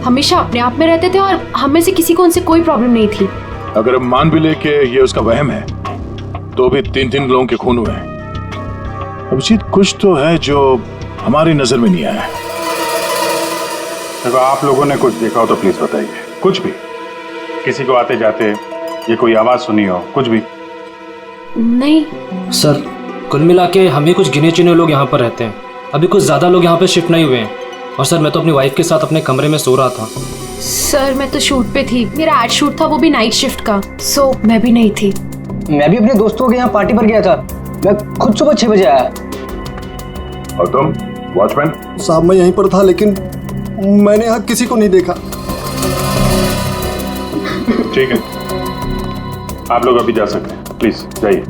हमेशा अपने आप में रहते थे और हम में से किसी को उनसे कोई प्रॉब्लम नहीं थी। अगर हम मान भी ले कि ये उसका वहम है, तो भी 3 लोगों के खून हुए हैं। अभिजीत, कुछ तो है जो हमारी नजर में नहीं आया। देखो, आप लोगों ने कुछ देखा हो तो प्लीज बताइए। कुछ भी, किसी को आते जाते ये कोई आवाज सुनी हो, कुछ भी? नहीं सर, कुल मिला के हम ही कुछ गिने चुने लोग यहाँ पर रहते हैं। अभी कुछ ज्यादा लोग यहाँ पे शिफ्ट नहीं हुए हैं। और सर, मैं तो अपनी वाइफ के साथ अपने कमरे में सो रहा था। सर, मैं तो शूट पे थी। मेरा एड शूट था, वो भी नाइट शिफ्ट का, सो मैं भी नहीं थी। मैं भी अपने दोस्तों के यहाँ पार्टी पर गया था। मैं खुद सुबह 6 बजे आया। और तुम वॉचमैन? साहब, मैं यहीं पर था, लेकिन मैंने यहाँ किसी को नहीं देखा। ठीक है, आप लोग अभी जा सकते हैं, प्लीज जाइए।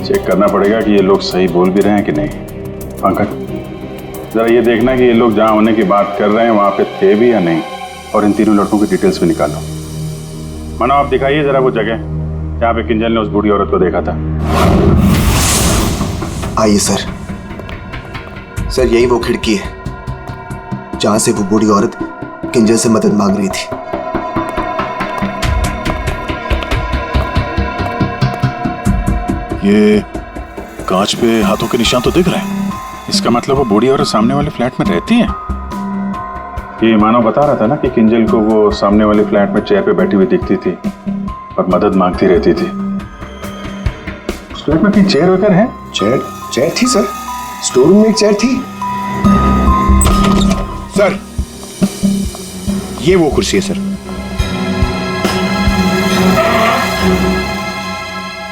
चेक करना पड़ेगा कि ये लोग सही बोल भी रहे हैं कि नहीं। पंकज, जरा ये देखना कि ये लोग जहां होने की बात कर रहे हैं वहां पे थे भी या नहीं, और इन 3 लड़कों की डिटेल्स भी निकालो। मानो, आप दिखाइए जरा वो जगह जहां पे किंजल ने उस बूढ़ी औरत को देखा था। आइए सर। सर, यही वो खिड़की है जहां से वो बूढ़ी औरत किंजल से मदद मांग रही थी। ये कांच पे हाथों के निशान तो दिख रहे हैं। इसका मतलब वो बूढ़ी औरत सामने वाले फ्लैट में रहती है। ये मानव बता रहा था ना कि किंजल को वो सामने वाले फ्लैट में चेयर पे बैठी हुई दिखती थी और मदद मांगती रहती थी। उस फ्लैट में कहीं चेयर वगैरह है? चेयर थी सर, स्टोर रूम में एक चेयर थी। सर, ये वो कुर्सी है सर।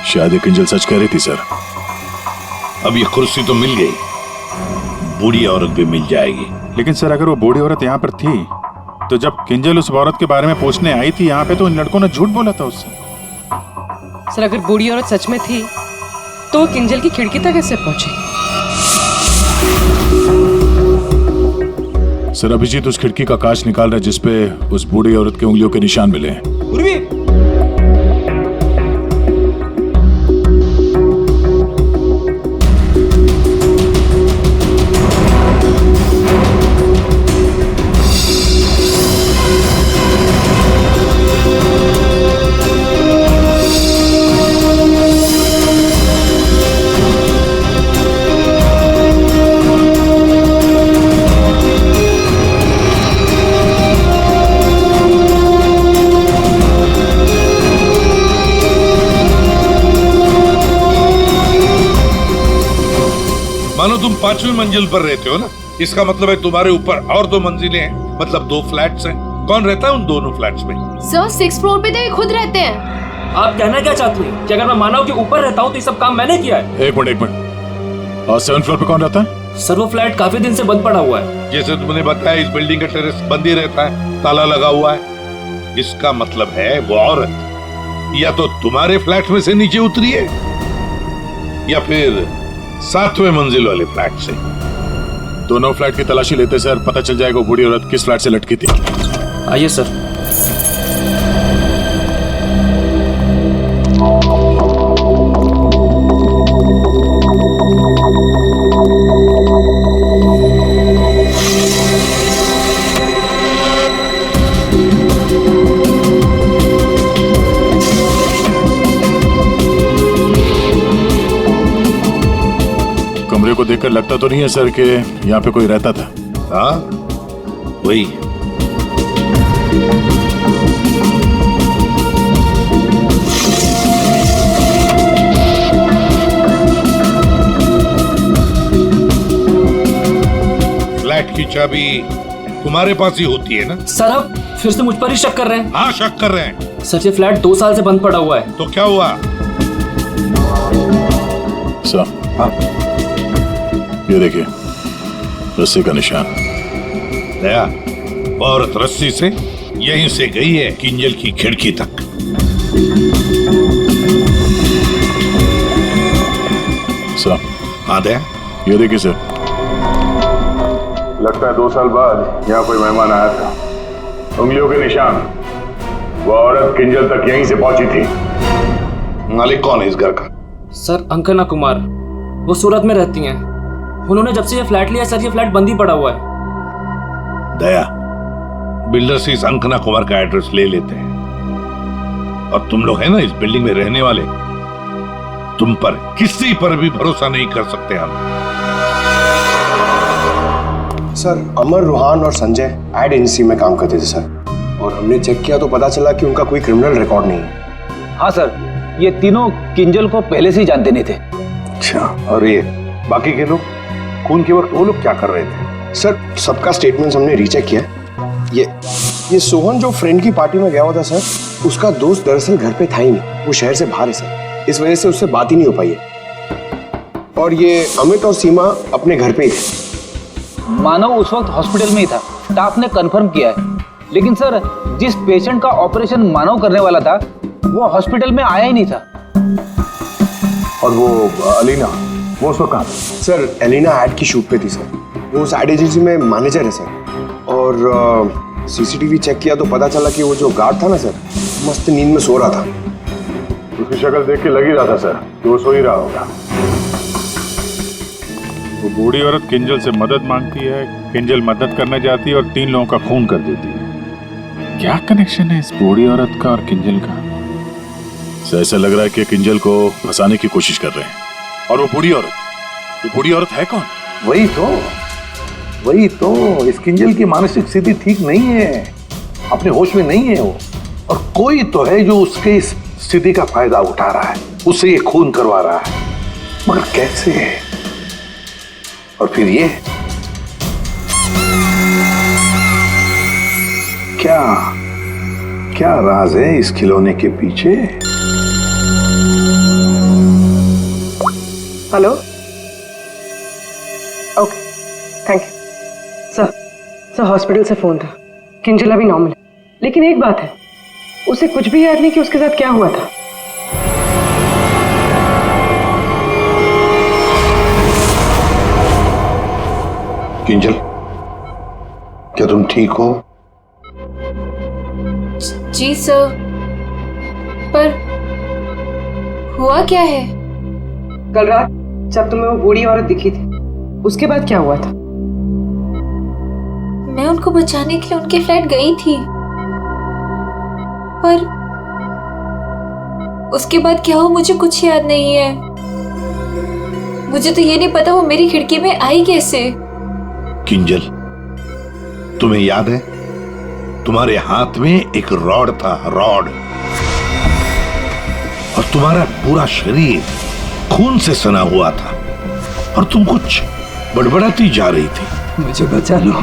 शायद ये किंजल सच कह रही थी सर। अब ये कुर्सी तो मिल गई, बूढ़ी औरत भी मिल जाएगी। लेकिन सर, अगर वो बूढ़ी औरत यहाँ पर थी, तो जब किंजल उस औरत के बारे में पूछने आई थी यहाँ पे, तो इन लड़कों ने झूठ बोला था उससे। सर, अगर बूढ़ी औरत सच में थी तो वो किंजल की खिड़की तक कैसे पहुंची? सर, अभिजीत उस खिड़की का कांच निकाल रहा है जिसपे उस बूढ़ी औरत के उंगलियों के निशान मिले हैं। मानो तुम 5वीं मंजिल पर रहते हो ना, इसका मतलब है तुम्हारे ऊपर और 2 मंजिलें हैं, मतलब 2 फ्लैट्स हैं। कौन रहता है उन दोनों फ्लैट्स में? सर, 6th फ्लोर पे तो ये खुद रहते हैं। आप कहना क्या चाहती हैं कि अगर मैं मानव के ऊपर रहता हूँ तो ये सब काम मैंने किया है? एक मिनट। और 7th फ्लोर पे कौन रहता है? सर वो फ्लैट काफी दिन से बंद पड़ा हुआ है। जैसे तुमने बताया इस बिल्डिंग का टेरेस बंद ही रहता है, ताला लगा हुआ है। इसका मतलब है वो औरत या तो तुम्हारे फ्लैट में से नीचे उतरी है या फिर 7वें मंजिल वाले फ्लैट से। दोनों फ्लैट की तलाशी लेते सर, पता चल जाएगा वो बूढ़ी औरत किस फ्लैट से लटकी थी। आइए सर। कमरे को देखकर लगता तो नहीं है सर कि यहाँ पे कोई रहता था। हाँ वही। फ्लैट की चाबी तुम्हारे पास ही होती है ना? सर आप फिर से मुझ पर ही शक कर रहे हैं? हाँ शक कर रहे हैं। सर ये फ्लैट 2 साल से बंद पड़ा हुआ है। तो क्या हुआ? सर हाँ ये देखिए रस्सी का निशान। दया, औरत रस्सी से यहीं से गई है किंजल की खिड़की तक। सर हाँ दया, ये देखिए सर, लगता है 2 साल बाद यहाँ कोई मेहमान आया था। उंगलियों के निशान, वो औरत किंजल तक यहीं से पहुंची थी। मालिक कौन है इस घर का? सर अंकना कुमार, वो सूरत में रहती हैं। उन्होंने जब से ये फ्लैट लिया सर ये फ्लैट बंद ही पड़ा हुआ है। दया, बिल्डर से इस अंकना कुमार का एड्रेस ले लेते हैं। और तुम लोग है ना इस बिल्डिंग में रहने वाले, तुम पर किसी पर भी भरोसा नहीं कर सकते हम। सर अमर, रोहान और संजय एड एजेंसी में काम करते थे सर, और हमने चेक किया तो पता चला कि उनका कोई क्रिमिनल रिकॉर्ड नहीं है। हाँ सर, ये तीनों किंजल को पहले से ही जानते नहीं थे। अच्छा, और ये बाकी के लोग खून के वक्त वो लोग क्या कर रहे थे? सर सबका स्टेटमेंट हमने रीचेक किया। ये सोहन जो फ्रेंड की पार्टी में गया हुआ था सर, उसका दोस्त दरअसल घर पे था ही नहीं, वो शहर से बाहर है सर, इस वजह से उससे बात ही नहीं हो पाई है। और ये अमित और सीमा अपने घर पे ही थे। मानव उस वक्त हॉस्पिटल में ही था, स्टाफ ने कंफर्म किया है। लेकिन सर जिस पेशेंट का ऑपरेशन मानव करने वाला था वो हॉस्पिटल में आया ही नहीं था। और वो अलीना, वो उसको कहाँ? सर एलिना एड की शूट पे थी सर, वो उस एड एजेंसी में मैनेजर है सर। और सीसीटीवी चेक किया तो पता चला कि वो जो गार्ड था ना सर, मस्त नींद में सो रहा था। उसकी शक्ल देख के लग ही रहा था सर कि वो सो ही रहा होगा। वो बूढ़ी औरत किंजल से मदद मांगती है, किंजल मदद करने जाती है और 3 लोगों का खून कर देती है। क्या कनेक्शन है इस बूढ़ी औरत का और किंजल का? ऐसा लग रहा है कि किंजल को फंसाने की कोशिश कर रहे हैं। और वो बूढ़ी औरत है कौन? वही तो इस किंजल की मानसिक स्थिति ठीक नहीं है, अपने होश में नहीं है वो। और कोई तो है जो उसके इस स्थिति का फायदा उठा रहा है, उससे ये खून करवा रहा है, मगर कैसे? और फिर ये क्या राज है इस खिलौने के पीछे? Hello, okay thank you sir hospital से फोन था, किंजल अभी नॉर्मल है, लेकिन एक बात है, उसे कुछ भी याद नहीं कि उसके साथ क्या हुआ था। किंजल, क्या तुम ठीक हो? जी सर, पर हुआ क्या है? कल रात जब तुम्हें वो बूढ़ी औरत दिखी थी, उसके बाद क्या हुआ था? मैं उनको बचाने के लिए उनके फ्लैट गई थी, पर उसके बाद क्या हुआ मुझे कुछ याद नहीं है। मुझे तो ये नहीं पता वो मेरी खिड़की में आई कैसे। किंजल, तुम्हें याद है तुम्हारे हाथ में एक रॉड था, रॉड, और तुम्हारा पूरा शरीर खून से सना हुआ था और तुम कुछ बड़बड़ाती जा रही थी। मुझे बचा लो,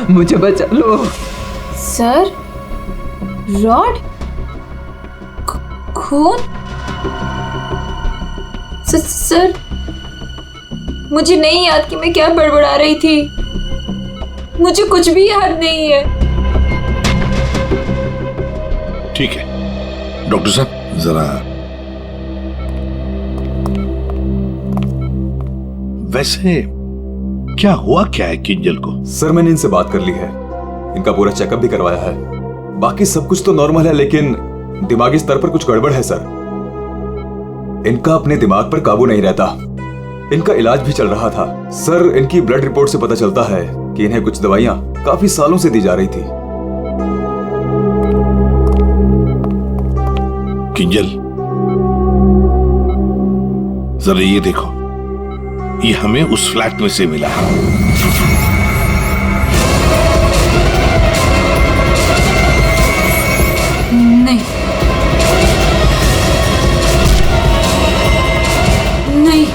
मुझे बचा लो। सर, रॉड, खून? सर मुझे नहीं याद कि मैं क्या बड़बड़ा रही थी। मुझे कुछ भी याद नहीं है। ठीक है डॉक्टर साहब, जरा वैसे क्या हुआ क्या है किंजल को? सर मैंने इनसे बात कर ली है, इनका पूरा चेकअप भी करवाया है। बाकी सब कुछ तो नॉर्मल है, लेकिन दिमागी स्तर पर कुछ गड़बड़ है सर। इनका अपने दिमाग पर काबू नहीं रहता। इनका इलाज भी चल रहा था सर। इनकी ब्लड रिपोर्ट से पता चलता है कि इन्हें कुछ दवाइयां काफी सालों से दी जा रही थी। किंजल जरा ये देखो, ये हमें उस फ्लैट में से मिला है। नहीं नहीं,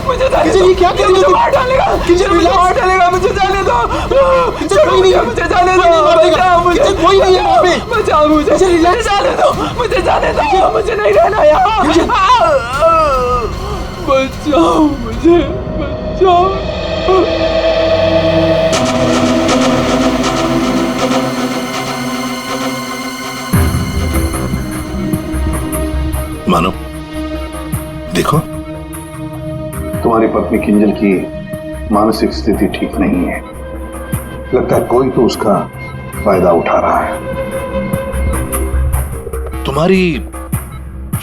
मुझे ये क्या कर रही हो? मार डालेगा, मार डालेगा, मुझे जाने दो, कोई नहीं है, मुझे जाने दो, मुझे कोई नहीं है वहाँ पे, बचाओ मुझे, जाने दो, मुझे जाने दो, मुझे नहीं रहना यहाँ, बचाओ मुझे, बचाओ। मानो देखो, तुम्हारी पत्नी किंजल की मानसिक स्थिति ठीक नहीं है। लगता है कोई तो उसका फायदा उठा रहा है। तुम्हारी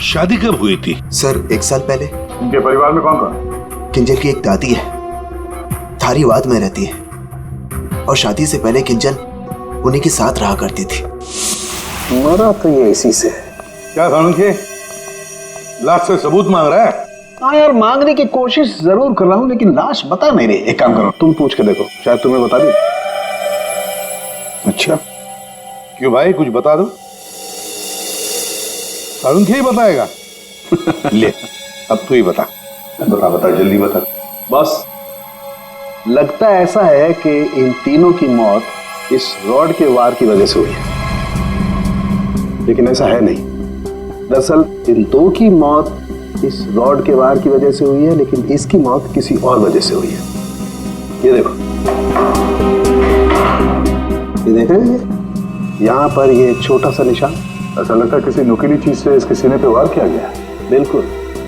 शादी कब हुई थी? सर 1 साल पहले। इनके परिवार में कौन कौन? किंजल की एक दादी है, धारीवाद में रहती है, और शादी से पहले किंजल उन्हीं के साथ रहा करती थी। मरा तो ये इसी से। क्या सालुंखे, लाश से सबूत मांग रहा है? हाँ यार, मांगने की कोशिश जरूर कर रहा हूँ, लेकिन लाश बता नहीं रही। एक काम करो, तुम पूछ के देखो, शायद तुम्हें बता दी। अच्छा क्यों भाई, कुछ बता दो। सालुंखे ही बताएगा। ले अब तू ही बता। बता जल्दी बता। बस लगता ऐसा है कि इन तीनों की मौत इस रॉड के वार की वजह से हुई है, लेकिन ऐसा है नहीं। दरअसल इन दो की मौत इस रॉड के वार की वजह से हुई है, लेकिन इसकी मौत किसी और वजह से हुई है। ये देखो, ये देख रहे हैं, यहाँ पर ये छोटा सा निशान। ऐसा लगता है किसी नुकीली चीज से इसके सीने पे वार किया गया है। बिल्कुल,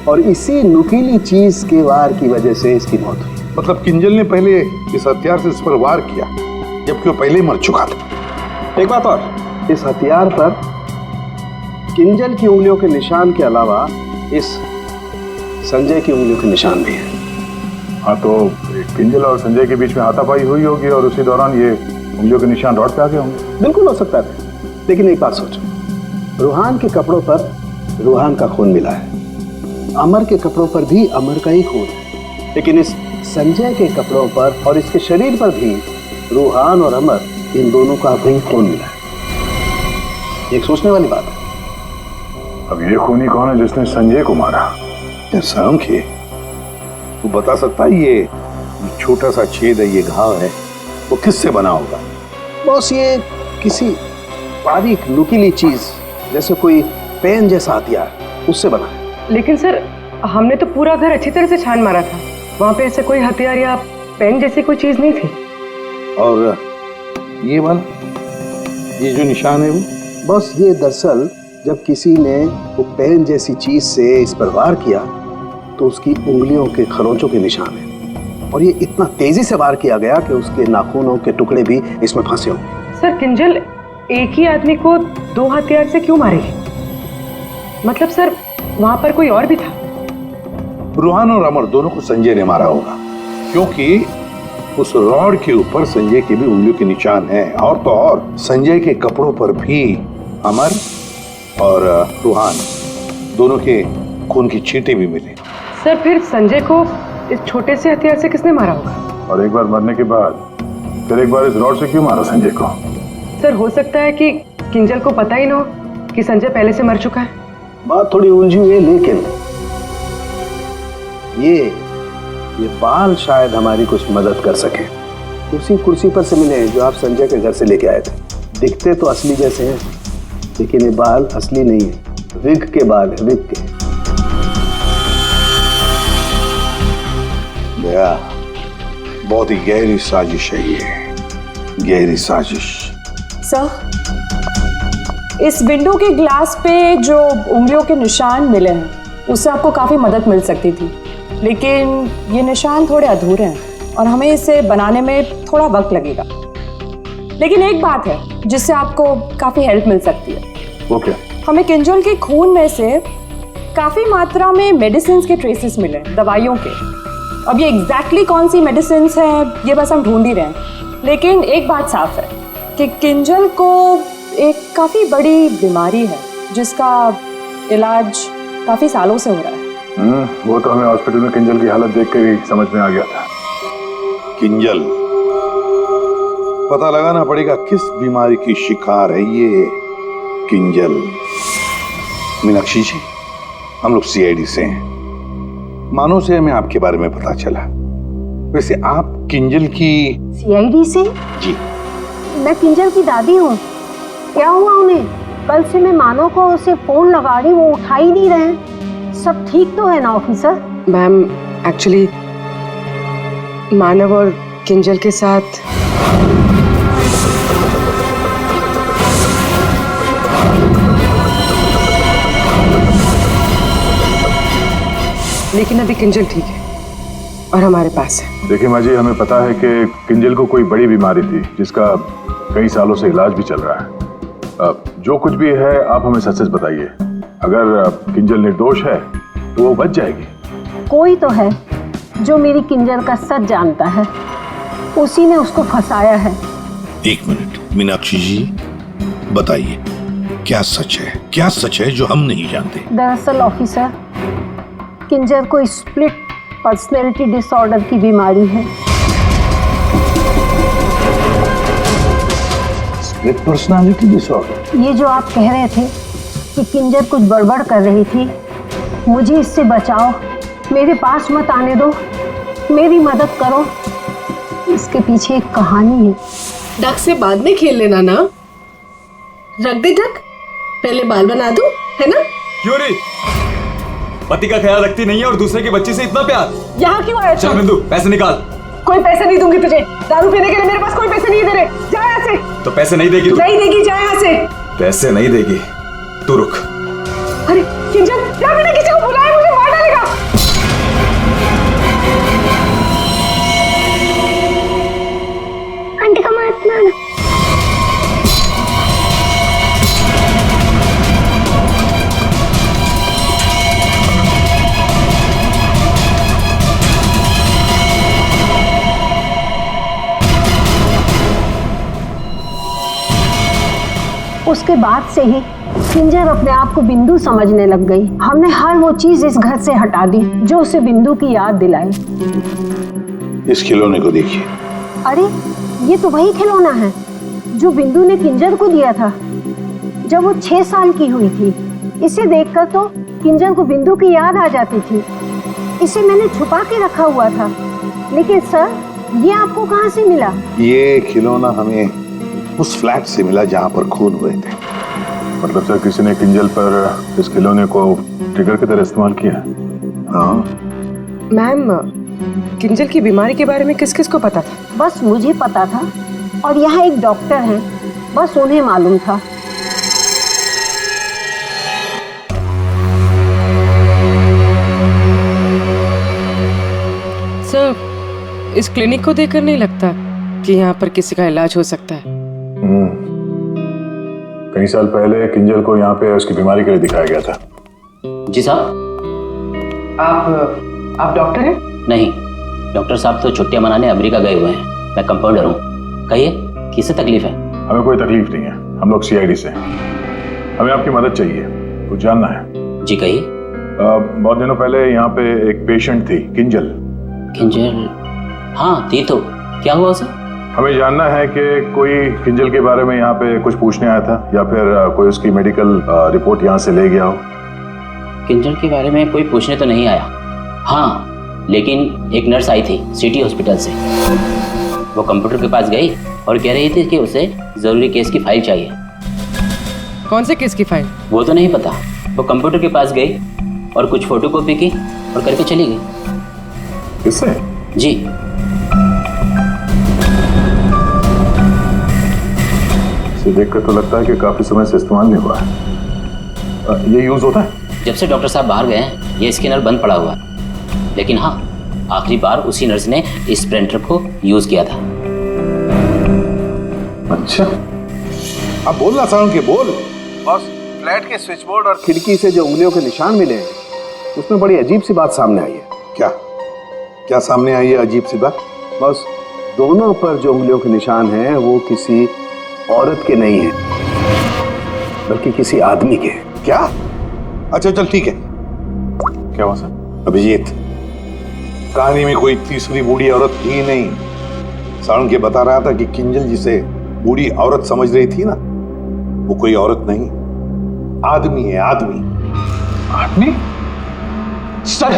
और इसी नुकीली चीज के वार की वजह से इसकी मौत हुई। मतलब किंजल ने पहले इस हथियार से इस पर वार किया, जबकि वो पहले ही मर चुका था। एक बात और, इस हथियार पर किंजल की उंगलियों के निशान के अलावा इस संजय की उंगलियों के निशान भी है। हाँ, तो किंजल और संजय के बीच में हाथापाई हुई होगी और उसी दौरान ये उंगलियों के निशान रॉड पे आ गए होंगे। बिल्कुल हो सकता है, लेकिन एक बात सोचो, रूहान के कपड़ों पर रूहान का खून मिला है, अमर के कपड़ों पर भी अमर का ही खून है, लेकिन इस संजय के कपड़ों पर और इसके शरीर पर भी रूहान और अमर, इन दोनों का भी खून मिला है। एक सोचने वाली बात है। अब ये खूनी कौन है जिसने संजय को मारा? सालुंखे, तू बता सकता है ये छोटा सा छेद है, ये घाव है, वो किससे बना होगा? बॉस, ये किसी बारीक नुकीली चीज जैसे कोई पेन जैसा हथियार, उससे बना है। लेकिन सर, हमने तो पूरा घर अच्छी तरह से छान मारा था, वहां पे ऐसे कोई हथियार या पेन जैसी कोई चीज नहीं थी। और ये वाला, ये जो निशान है वो? बस ये दरअसल जब किसी ने वो पेन जैसी चीज से इस पर वार किया तो उसकी उंगलियों के खरोंचों के निशान है, और ये इतना तेजी से वार किया गया कि उसके नाखूनों के टुकड़े भी इसमें फंसे होंगे। सर, किंजल एक ही आदमी को 2 हथियार से क्यों मारेगी? मतलब सर, वहां पर कोई और भी था? रूहान और अमर दोनों को संजय ने मारा होगा, क्योंकि उस रॉड के ऊपर संजय के भी उंगलियों के निशान हैं, और तो और संजय के कपड़ों पर भी अमर और रूहान दोनों के खून की छींटे भी मिले। सर, फिर संजय को इस छोटे से हथियार से किसने मारा होगा? और एक बार मरने के बाद फिर एक बार इस रॉड से क्यों मारा संजय को? सर, हो सकता है कि किंजल को पता ही ना हो कि संजय पहले से मर चुका है। बात थोड़ी उलझी हुई है, लेकिन ये बाल शायद हमारी कुछ मदद कर सके। उसी कुर्सी पर से मिले जो आप संजय के घर से लेके आए थे। दिखते तो असली जैसे हैं, लेकिन ये बाल असली नहीं है, विग के बाल है, विग के। दया, बहुत ही गहरी साजिश है ये, गहरी साजिश। सर, इस विंडो के ग्लास पे जो उंगलियों के निशान मिले हैं उससे आपको काफ़ी मदद मिल सकती थी, लेकिन ये निशान थोड़े अधूरे हैं और हमें इसे बनाने में थोड़ा वक्त लगेगा। लेकिन एक बात है जिससे आपको काफ़ी हेल्प मिल सकती है। वो क्या? हमें किंजल के खून में से काफ़ी मात्रा में मेडिसिन के ट्रेसेस मिले, दवाइयों के। अब ये एग्जैक्टली कौन सी मेडिसिन हैं ये बस हम ढूंढ ही रहे हैं। लेकिन एक बात साफ है कि किंजल को एक काफ़ी बड़ी बीमारी है जिसका इलाज काफ़ी सालों से हो रहा है। वो तो हमें हॉस्पिटल में किंजल की हालत देख कर ही समझ में आ गया था। किंजल, पता लगाना पड़ेगा किस बीमारी की शिकार है ये किंजल। मीनाक्षी जी, हम लोग सीआईडी से हैं। मानो से हमें आपके बारे में पता चला। वैसे आप किंजल की सीआईडी से? जी। मैं किंजल की दादी हूँ। क्या हुआ उन्हें? कल से मैं मानो को उसे फोन लगा रही, वो उठा ही नहीं रहे। सब ठीक तो है ना ऑफिसर? मैम, एक्चुअली मानव और किंजल के साथ लेकिन अभी किंजल ठीक है और हमारे पास है। देखिए माँ जी, हमें पता है कि किंजल को कोई बड़ी बीमारी थी जिसका कई सालों से इलाज भी चल रहा है। जो कुछ भी है आप हमें सच सच बताइए। अगर किंजल निर्दोष है तो वो बच जाएगी। कोई तो है जो मेरी किंजल का सच जानता है, उसी ने उसको फंसाया है। एक मिनट मीनाक्षी जी, बताइए क्या सच है, क्या सच है जो हम नहीं जानते? दरअसल ऑफिसर, किंजल को स्प्लिट पर्सनैलिटी डिसऑर्डर की बीमारी है। Split personality disorder? ये जो आप कह रहे थे कि किंजल कुछ गड़बड़ कर रही थी, मुझे इससे बचाओ, मेरे पास मत आने दो, मेरी मदद करो। इसके पीछे एक कहानी है। डक से बाद में खेल लेना ना। रख दे डक, पहले बाल बना दो, है ना? क्यों नहीं? पति का ख्याल रखती नहीं है और दूसरे की बच्ची से इतना प्यार। यहाँ क्यों आया? चल बिंदु, पैसे निकाल। कोई पैसे नहीं दूंगी तुझे। दारू पीने के लिए मेरे पास कोई पैसे नहीं दे रहे। जा यहाँ से। तो पैसे नहीं देगी तू? नहीं देगी, जा यहाँ से। पैसे नहीं देगी, तू रुक। अरे किंजल, जा, मैंने किसी को बुलाया, मुझे मार डालेगा। आंटी का मत मारना। उसके बाद से ही किंजल अपने आप को बिंदु समझने लग गई। हमने हर वो चीज इस घर से हटा दी जो उसे बिंदु की याद दिलाई। इस खिलौने को देखिए। अरे ये तो वही खिलौना है जो बिंदु ने किंजल को दिया था जब वो 6 साल की हुई थी। इसे देखकर तो किंजल को बिंदु की याद आ जाती थी। इसे मैंने छुपा के रखा हुआ था। लेकिन सर, ये आपको कहाँ से मिला? ये खिलौना हमें उस फ्लैट से मिला जहां पर खून हुए थे। मतलब सर, किसी ने किंजल पर इस खिलौने को ट्रिगर की तरह इस्तेमाल किया? हाँ मैम, किंजल की बीमारी के बारे में किस किस को पता था? बस मुझे पता था और यहाँ एक डॉक्टर हैं, बस उन्हें मालूम था। सर, इस क्लिनिक को देखकर नहीं लगता कि यहाँ पर किसी का इलाज हो सकता है। कई साल पहले किंजल को यहाँ पे उसकी बीमारी के लिए दिखाया गया था। जी साहब। आप डॉक्टर हैं? नहीं, डॉक्टर साहब तो छुट्टियां मनाने अमेरिका गए हुए हैं। मैं कंपाउंडर हूँ। कहिए, किससे तकलीफ है? हमें कोई तकलीफ नहीं है, हम लोग सीआईडी से हैं। हमें आपकी मदद चाहिए, कुछ जानना है। जी कहिए। बहुत दिनों पहले यहाँ पे एक पेशेंट थी, किंजल। किंजल? हाँ थी तो, क्या हुआ उसे? हमें जानना है कि कोई किंजल के बारे में यहाँ पे कुछ पूछने आया था या फिर कोई उसकी मेडिकल रिपोर्ट यहाँ से ले गया हो। किंजल के बारे में कोई पूछने तो नहीं आया। हाँ, लेकिन एक नर्स आई थी सिटी हॉस्पिटल से। वो कंप्यूटर के पास गई और कह रही थी कि उसे जरूरी केस की फाइल चाहिए। कौन से केस की फाइल? वो तो नहीं पता, वो कंप्यूटर के पास गई और कुछ फोटोकॉपी की और करके चली गई। किससे? जी। इसे देखकर तो लगता है कि काफी समय से इस्तेमाल नहीं हुआ है। ये यूज होता है? जब से डॉक्टर साहब बाहर गए हैं ये स्कैनर बंद पड़ा हुआ है, लेकिन हाँ आखिरी बार उसी नर्स ने इस प्रिंटर को यूज किया था। अच्छा, अब बोलना साउंड के बोल। बॉस, फ्लैट के स्विच बोर्ड और खिड़की से जो उंगलियों के निशान मिले हैं उसमें बड़ी अजीब सी बात सामने आई है। क्या क्या सामने आई है अजीब सी बात? बस दोनों पर जो उंगलियों के निशान हैं वो किसी औरत के नहीं है बल्कि किसी आदमी के। क्या? अच्छा चल ठीक है। क्या हुआ सर? अभिजीत, कहानी में कोई तीसरी बूढ़ी औरत थी नहीं। सारण के बता रहा था कि किंजल जिसे बूढ़ी औरत समझ रही थी ना, वो कोई औरत नहीं, आदमी है, आदमी। आदमी? सर,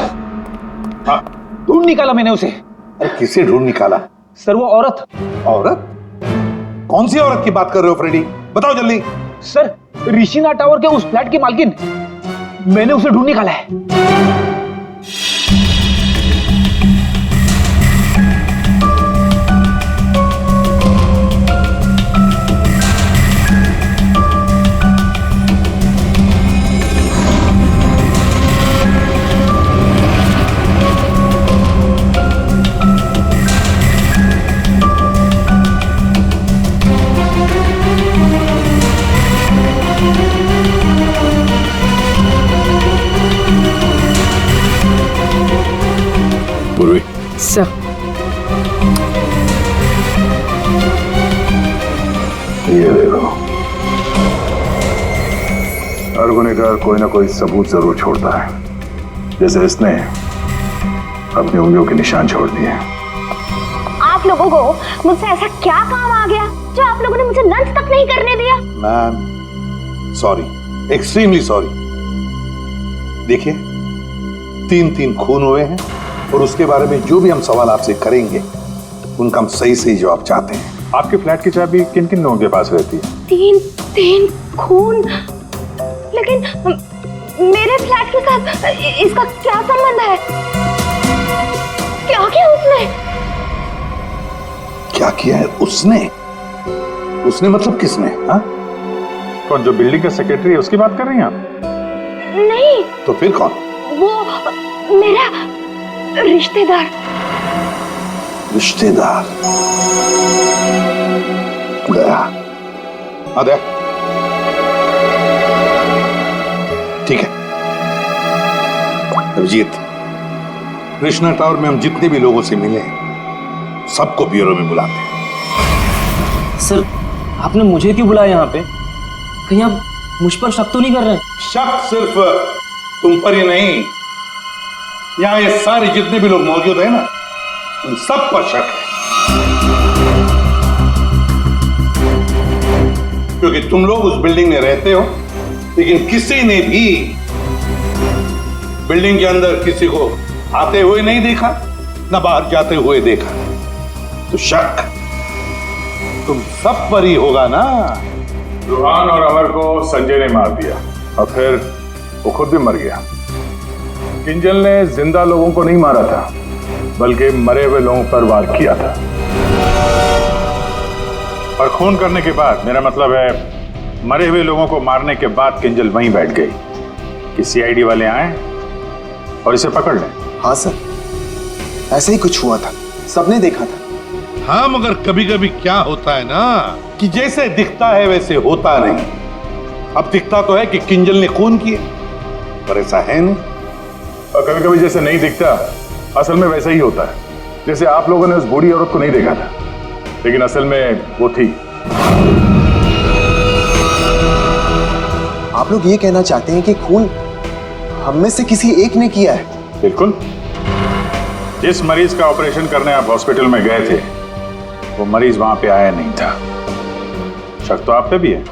हाँ, ढूंढ निकाला मैंने उसे। अरे किसे ढूंढ निकाला? सर वो औरत। औरत? कौन सी औरत की बात कर रहे हो फ्रेडी? बताओ जल्दी। सर, ऋषिना टावर के उस फ्लैट की मालकिन, मैंने उसे ढूंढ निकाला है। सर, ये देखो, हर गुनहगार कोई ना कोई सबूत जरूर छोड़ता है, जैसे इसने अपनी उंगलियों के निशान छोड़ दिए। आप लोगों को मुझसे ऐसा क्या काम आ गया जो आप लोगों ने मुझे लंच तक नहीं करने दिया? Ma'am sorry, extremely sorry. देखिए, 3 खून हुए हैं और उसके बारे में जो भी हम सवाल आपसे करेंगे उनका हम सही सही जवाब चाहते हैं। आपके फ्लैट की चाबी किन किन लोगों के पास रहती है? 3 खून, लेकिन मेरे फ्लैट के साथ इसका क्या संबंध है? क्या किया उसने? क्या किया है उसने? उसने मतलब किसने? हाँ? कौन, जो बिल्डिंग का सेक्रेटरी है उसकी बात कर रही हैं आप? नहीं। तो फिर कौन? वो मेरा रिश्तेदार। रिश्तेदार? गया। अरे ठीक है अभिजीत, कृष्णा टावर में हम जितने भी लोगों से मिले सबको ब्यूरो में बुलाते हैं। सर, आपने मुझे क्यों बुलाया यहाँ पे? कहीं आप मुझ पर शक तो नहीं कर रहे? शक सिर्फ तुम पर ही नहीं, यहाँ ये सारे जितने भी लोग मौजूद हैं ना, उन सब पर शक है। क्योंकि तुम लोग उस बिल्डिंग में रहते हो, लेकिन किसी ने भी बिल्डिंग के अंदर किसी को आते हुए नहीं देखा, ना बाहर जाते हुए देखा। तो शक तुम सब पर ही होगा ना। रूहान और अमर को संजय ने मार दिया और फिर वो खुद भी मर गया। किंजल ने जिंदा लोगों को नहीं मारा था, बल्कि मरे हुए लोगों पर वार किया था। और खून करने के बाद, मेरा मतलब है मरे हुए लोगों को मारने के बाद किंजल वहीं बैठ गई कि सीआईडी वाले आए और इसे पकड़ लें। हाँ सर, ऐसे ही कुछ हुआ था, सबने देखा था। हाँ, मगर कभी कभी क्या होता है ना कि जैसे दिखता है वैसे होता नहीं। अब दिखता तो है कि किंजल ने खून किए, पर ऐसा है नहीं। और कभी कभी जैसे नहीं दिखता, असल में वैसा ही होता है। जैसे आप लोगों ने उस बूढ़ी औरत को नहीं देखा था, लेकिन असल में वो थी। आप लोग ये कहना चाहते हैं कि खून हम में से किसी एक ने किया है? बिल्कुल। जिस मरीज का ऑपरेशन करने आप हॉस्पिटल में गए थे, वो मरीज वहां पे आया नहीं था। शक तो आप पे भी है।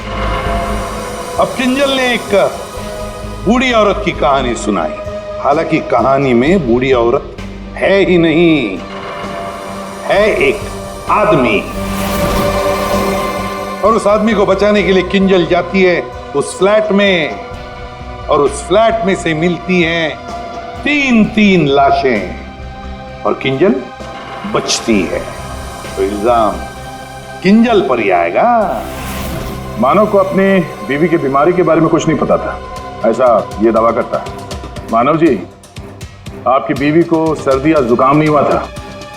अब किंजल ने एक बूढ़ी औरत की कहानी सुनाई, हालांकि कहानी में बूढ़ी औरत है ही नहीं, है एक आदमी। और उस आदमी को बचाने के लिए किंजल जाती है उस फ्लैट में और उस फ्लैट में से मिलती हैं 3-3 लाशें और किंजल बचती है, तो इल्जाम किंजल पर ही आएगा। मानव को अपनी बीवी की बीमारी के बारे में कुछ नहीं पता था, ऐसा ये दावा करता है। मानव जी, आपकी बीवी को सर्दी या जुकाम नहीं हुआ था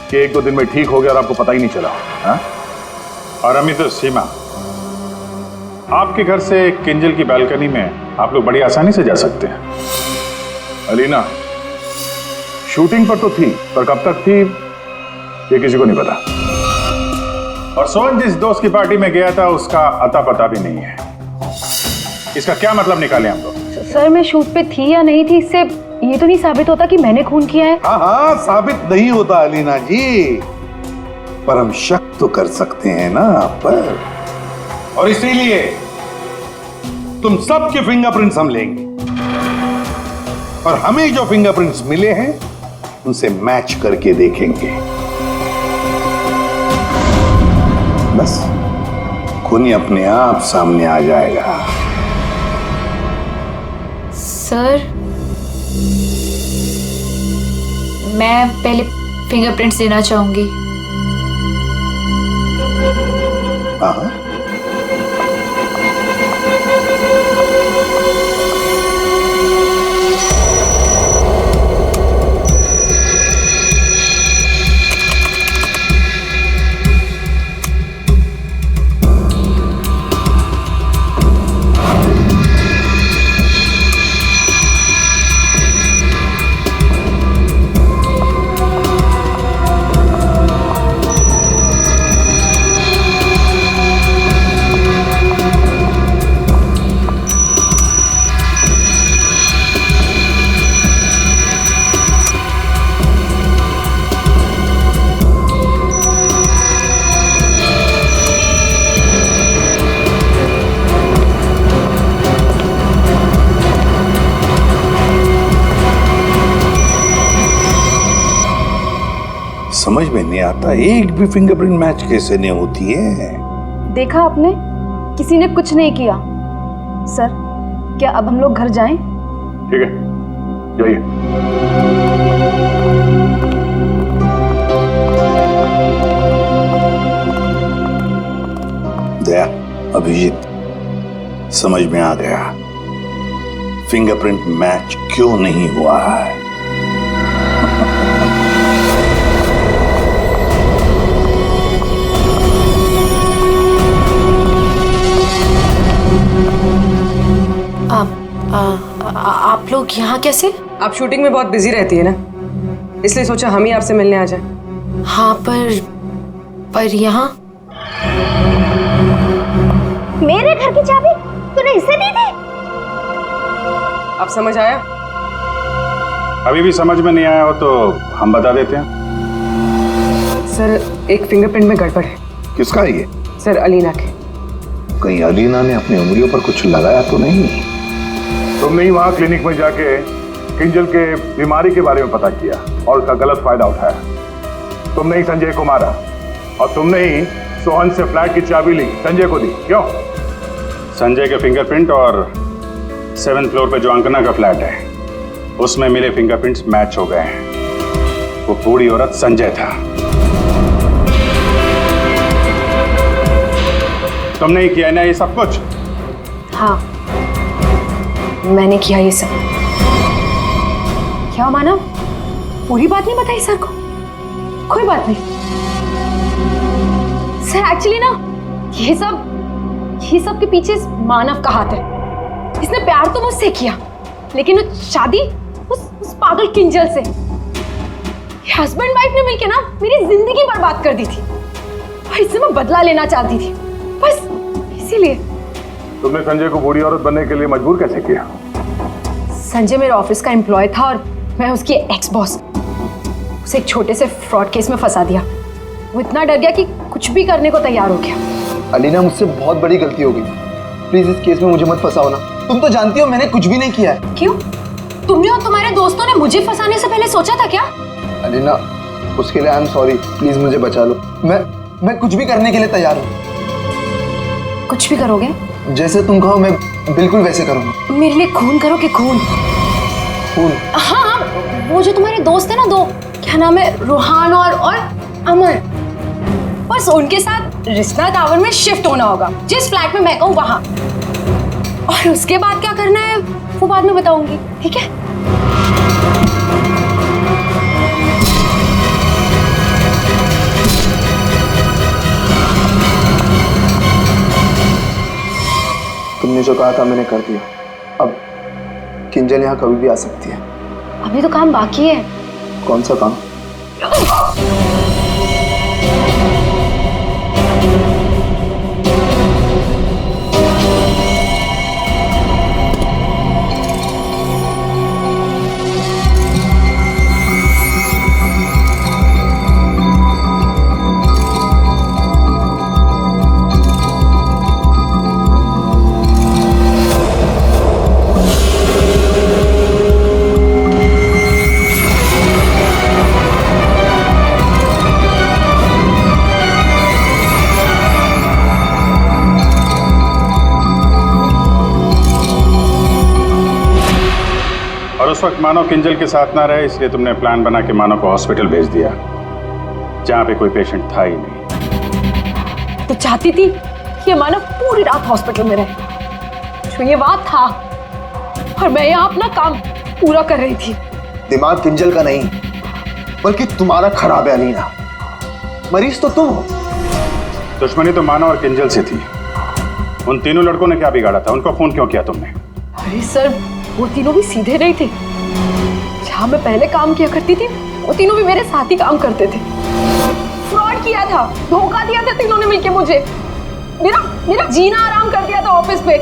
कि 1-2 दिन में ठीक हो गया और आपको पता ही नहीं चला? हाँ? और अमित सीमा, आपके घर से किंजल की बालकनी में आप लोग बड़ी आसानी से जा सकते हैं। अलीना शूटिंग पर तो थी, पर कब तक थी ये किसी को नहीं पता। और सोहन जिस दोस्त की पार्टी में गया था उसका अता पता भी नहीं है। इसका क्या मतलब निकाले हम लोग? सर मैं शूट पे थी या नहीं थी, इससे ये तो नहीं साबित होता कि मैंने खून किया है। हाँ, साबित नहीं होता अलीना जी, पर हम शक तो कर सकते हैं ना आप पर, और इसीलिए तुम सबके फिंगरप्रिंट्स हम लेंगे और हमें जो फिंगरप्रिंट्स मिले हैं उनसे मैच करके देखेंगे। बस खूनी अपने आप सामने आ जाएगा। सर मैं पहले फिंगरप्रिंट्स देना चाहूंगी। हाँ, समझ में नहीं आता एक भी फिंगरप्रिंट मैच कैसे नहीं होती है। देखा आपने, किसी ने कुछ नहीं किया। सर क्या अब हम लोग घर जाएं? ठीक है, जाइए। दया, अभिजीत, समझ में आ गया फिंगरप्रिंट मैच क्यों नहीं हुआ है। आप लोग यहाँ कैसे? आप शूटिंग में बहुत बिजी रहती है ना, इसलिए सोचा हम ही आपसे मिलने आ जाएं। हाँ पर यहाँ मेरे घर की चाबी तूने इसे दी थी? अब समझ आया? अभी भी समझ में नहीं आया हो तो हम बता देते हैं। सर एक फिंगरप्रिंट में गड़बड़ है। किसका ये? सर अलीना के। कहीं अलीना ने अपनी उंगलियों पर कुछ लगाया तो नहीं? तुमने ही वहां क्लिनिक में जाके किंजल के बीमारी के बारे में पता किया और उसका गलत फायदा उठाया। तुमने ही संजय को मारा और तुमने ही सोहन से फ्लैट की चाबी ली, संजय को दी। क्यों? संजय के फिंगरप्रिंट और 7th फ्लोर पे जो अंकना का फ्लैट है उसमें मिले फिंगरप्रिंट्स मैच हो गए हैं। वो बूढ़ी औरत संजय था। तुमने ही किया ना ये सब कुछ? हाँ मैंने किया ये सब। क्या मानव, पूरी बात नहीं बताई सर को? कोई बात नहीं सर, एक्चुअली ना ये सब के पीछे मानव का हाथ है। इसने प्यार तो मुझसे किया लेकिन वो शादी उस पागल किंजल से। हस्बैंड वाइफ ने मिलकर ना मेरी जिंदगी बर्बाद कर दी थी और इससे मैं बदला लेना चाहती थी, बस इसीलिए। तुमने संजय को बूढ़ी औरत बनने के लिए मजबूर कैसे किया? संजय मेरे ऑफिस का एम्प्लॉय था और मैं उसकी एक्स बॉस। उसे एक छोटे से फ्रॉड केस में फंसा दिया। वो इतना डर गया कि कुछ भी करने को तैयार हो गया। अलीना मुझसे बहुत बड़ी गलती हो गई, प्लीज इस केस में मुझे मत फंसाओ ना। तुम तो जानती हो मैंने कुछ भी नहीं किया है। क्यों? तुमने और तुम्हारे दोस्तों ने मुझे फंसाने से पहले सोचा था क्या? अलीना उसके लिए आई एम सॉरी, प्लीज मुझे बचा लो। मैं कुछ भी करने के लिए तैयार हूँ। कुछ भी करोगे? जैसे तुम कहो मैं बिल्कुल वैसे करूंगा। मेरे लिए खून करो कि खून? खून? हाँ हाँ, वो जो तुम्हारे दोस्त है ना, दो, क्या नाम है, रूहान और अमर, बस उनके साथ रिश्ता टावर में शिफ्ट होना होगा, जिस फ्लैट में मैं कहूँ वहां। और उसके बाद क्या करना है वो बाद में बताऊंगी, ठीक है? तुमने जो कहा था मैंने कर दिया। अब किंजल यहाँ कभी भी आ सकती है। अभी तो काम बाकी है। कौन सा काम? उस वक्त मानव किंजल के साथ ना रहे, इसलिए तुमने प्लान बना के मानव को हॉस्पिटल भेज दिया जहां पे कोई पेशेंट था ही नहीं। तो चाहती थी कि मानव पूरी रात हॉस्पिटल में रहे, जो ये बात था, और मैं यहाँ अपना काम पूरा कर रही थी। दिमाग किंजल का नहीं बल्कि तुम्हारा खराब है अलीना। मरीज तो तुम हो। दुश्मनी तो मानव और किंजल से थी। उन तीनों लड़कों ने क्या बिगाड़ा था? उनको फोन क्यों किया तुमने? अरे सर, वो तीनों भी सीधे नहीं थे। जहां मैं पहले काम किया करती थी वो तीनों भी मेरे साथ ही काम करते थे। फ्रॉड किया था, धोखा दिया था तीनों ने मिलके मुझे। मेरा जीना आराम कर दिया था ऑफिस पे।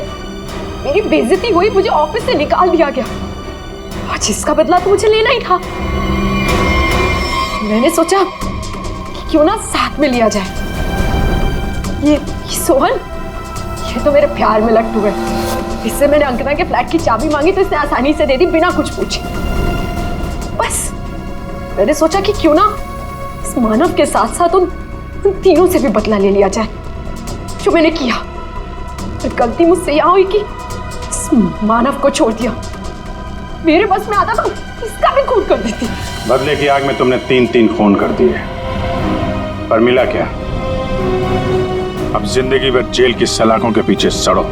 मेरी बेइज्जती हुई, मुझे ऑफिस से निकाल दिया गया, और जिसका बदला तो मुझे लेना ही था। मैंने सोचा कि क्यों ना साथ में लिया जाए। ये सोहन, ये तो मेरे प्यार में लट्टू है। इससे मैंने अंकिता के फ्लैट की चाबी मांगी तो इसने आसानी से दे दी, बिना कुछ पूछे। बस मैंने सोचा कि क्यों ना इस मानव के साथ साथ उन तीनों से भी बदला ले लिया जाए जो मैंने किया। और गलती मुझसे यहां हुई कि इस मानव को छोड़ दिया। मेरे बस में आता तो इसका भी खून कर देती। बदले की आग में तुमने 3 खून कर दिए, पर मिला क्या? अब जिंदगी भर जेल की सलाखों के पीछे सड़ो।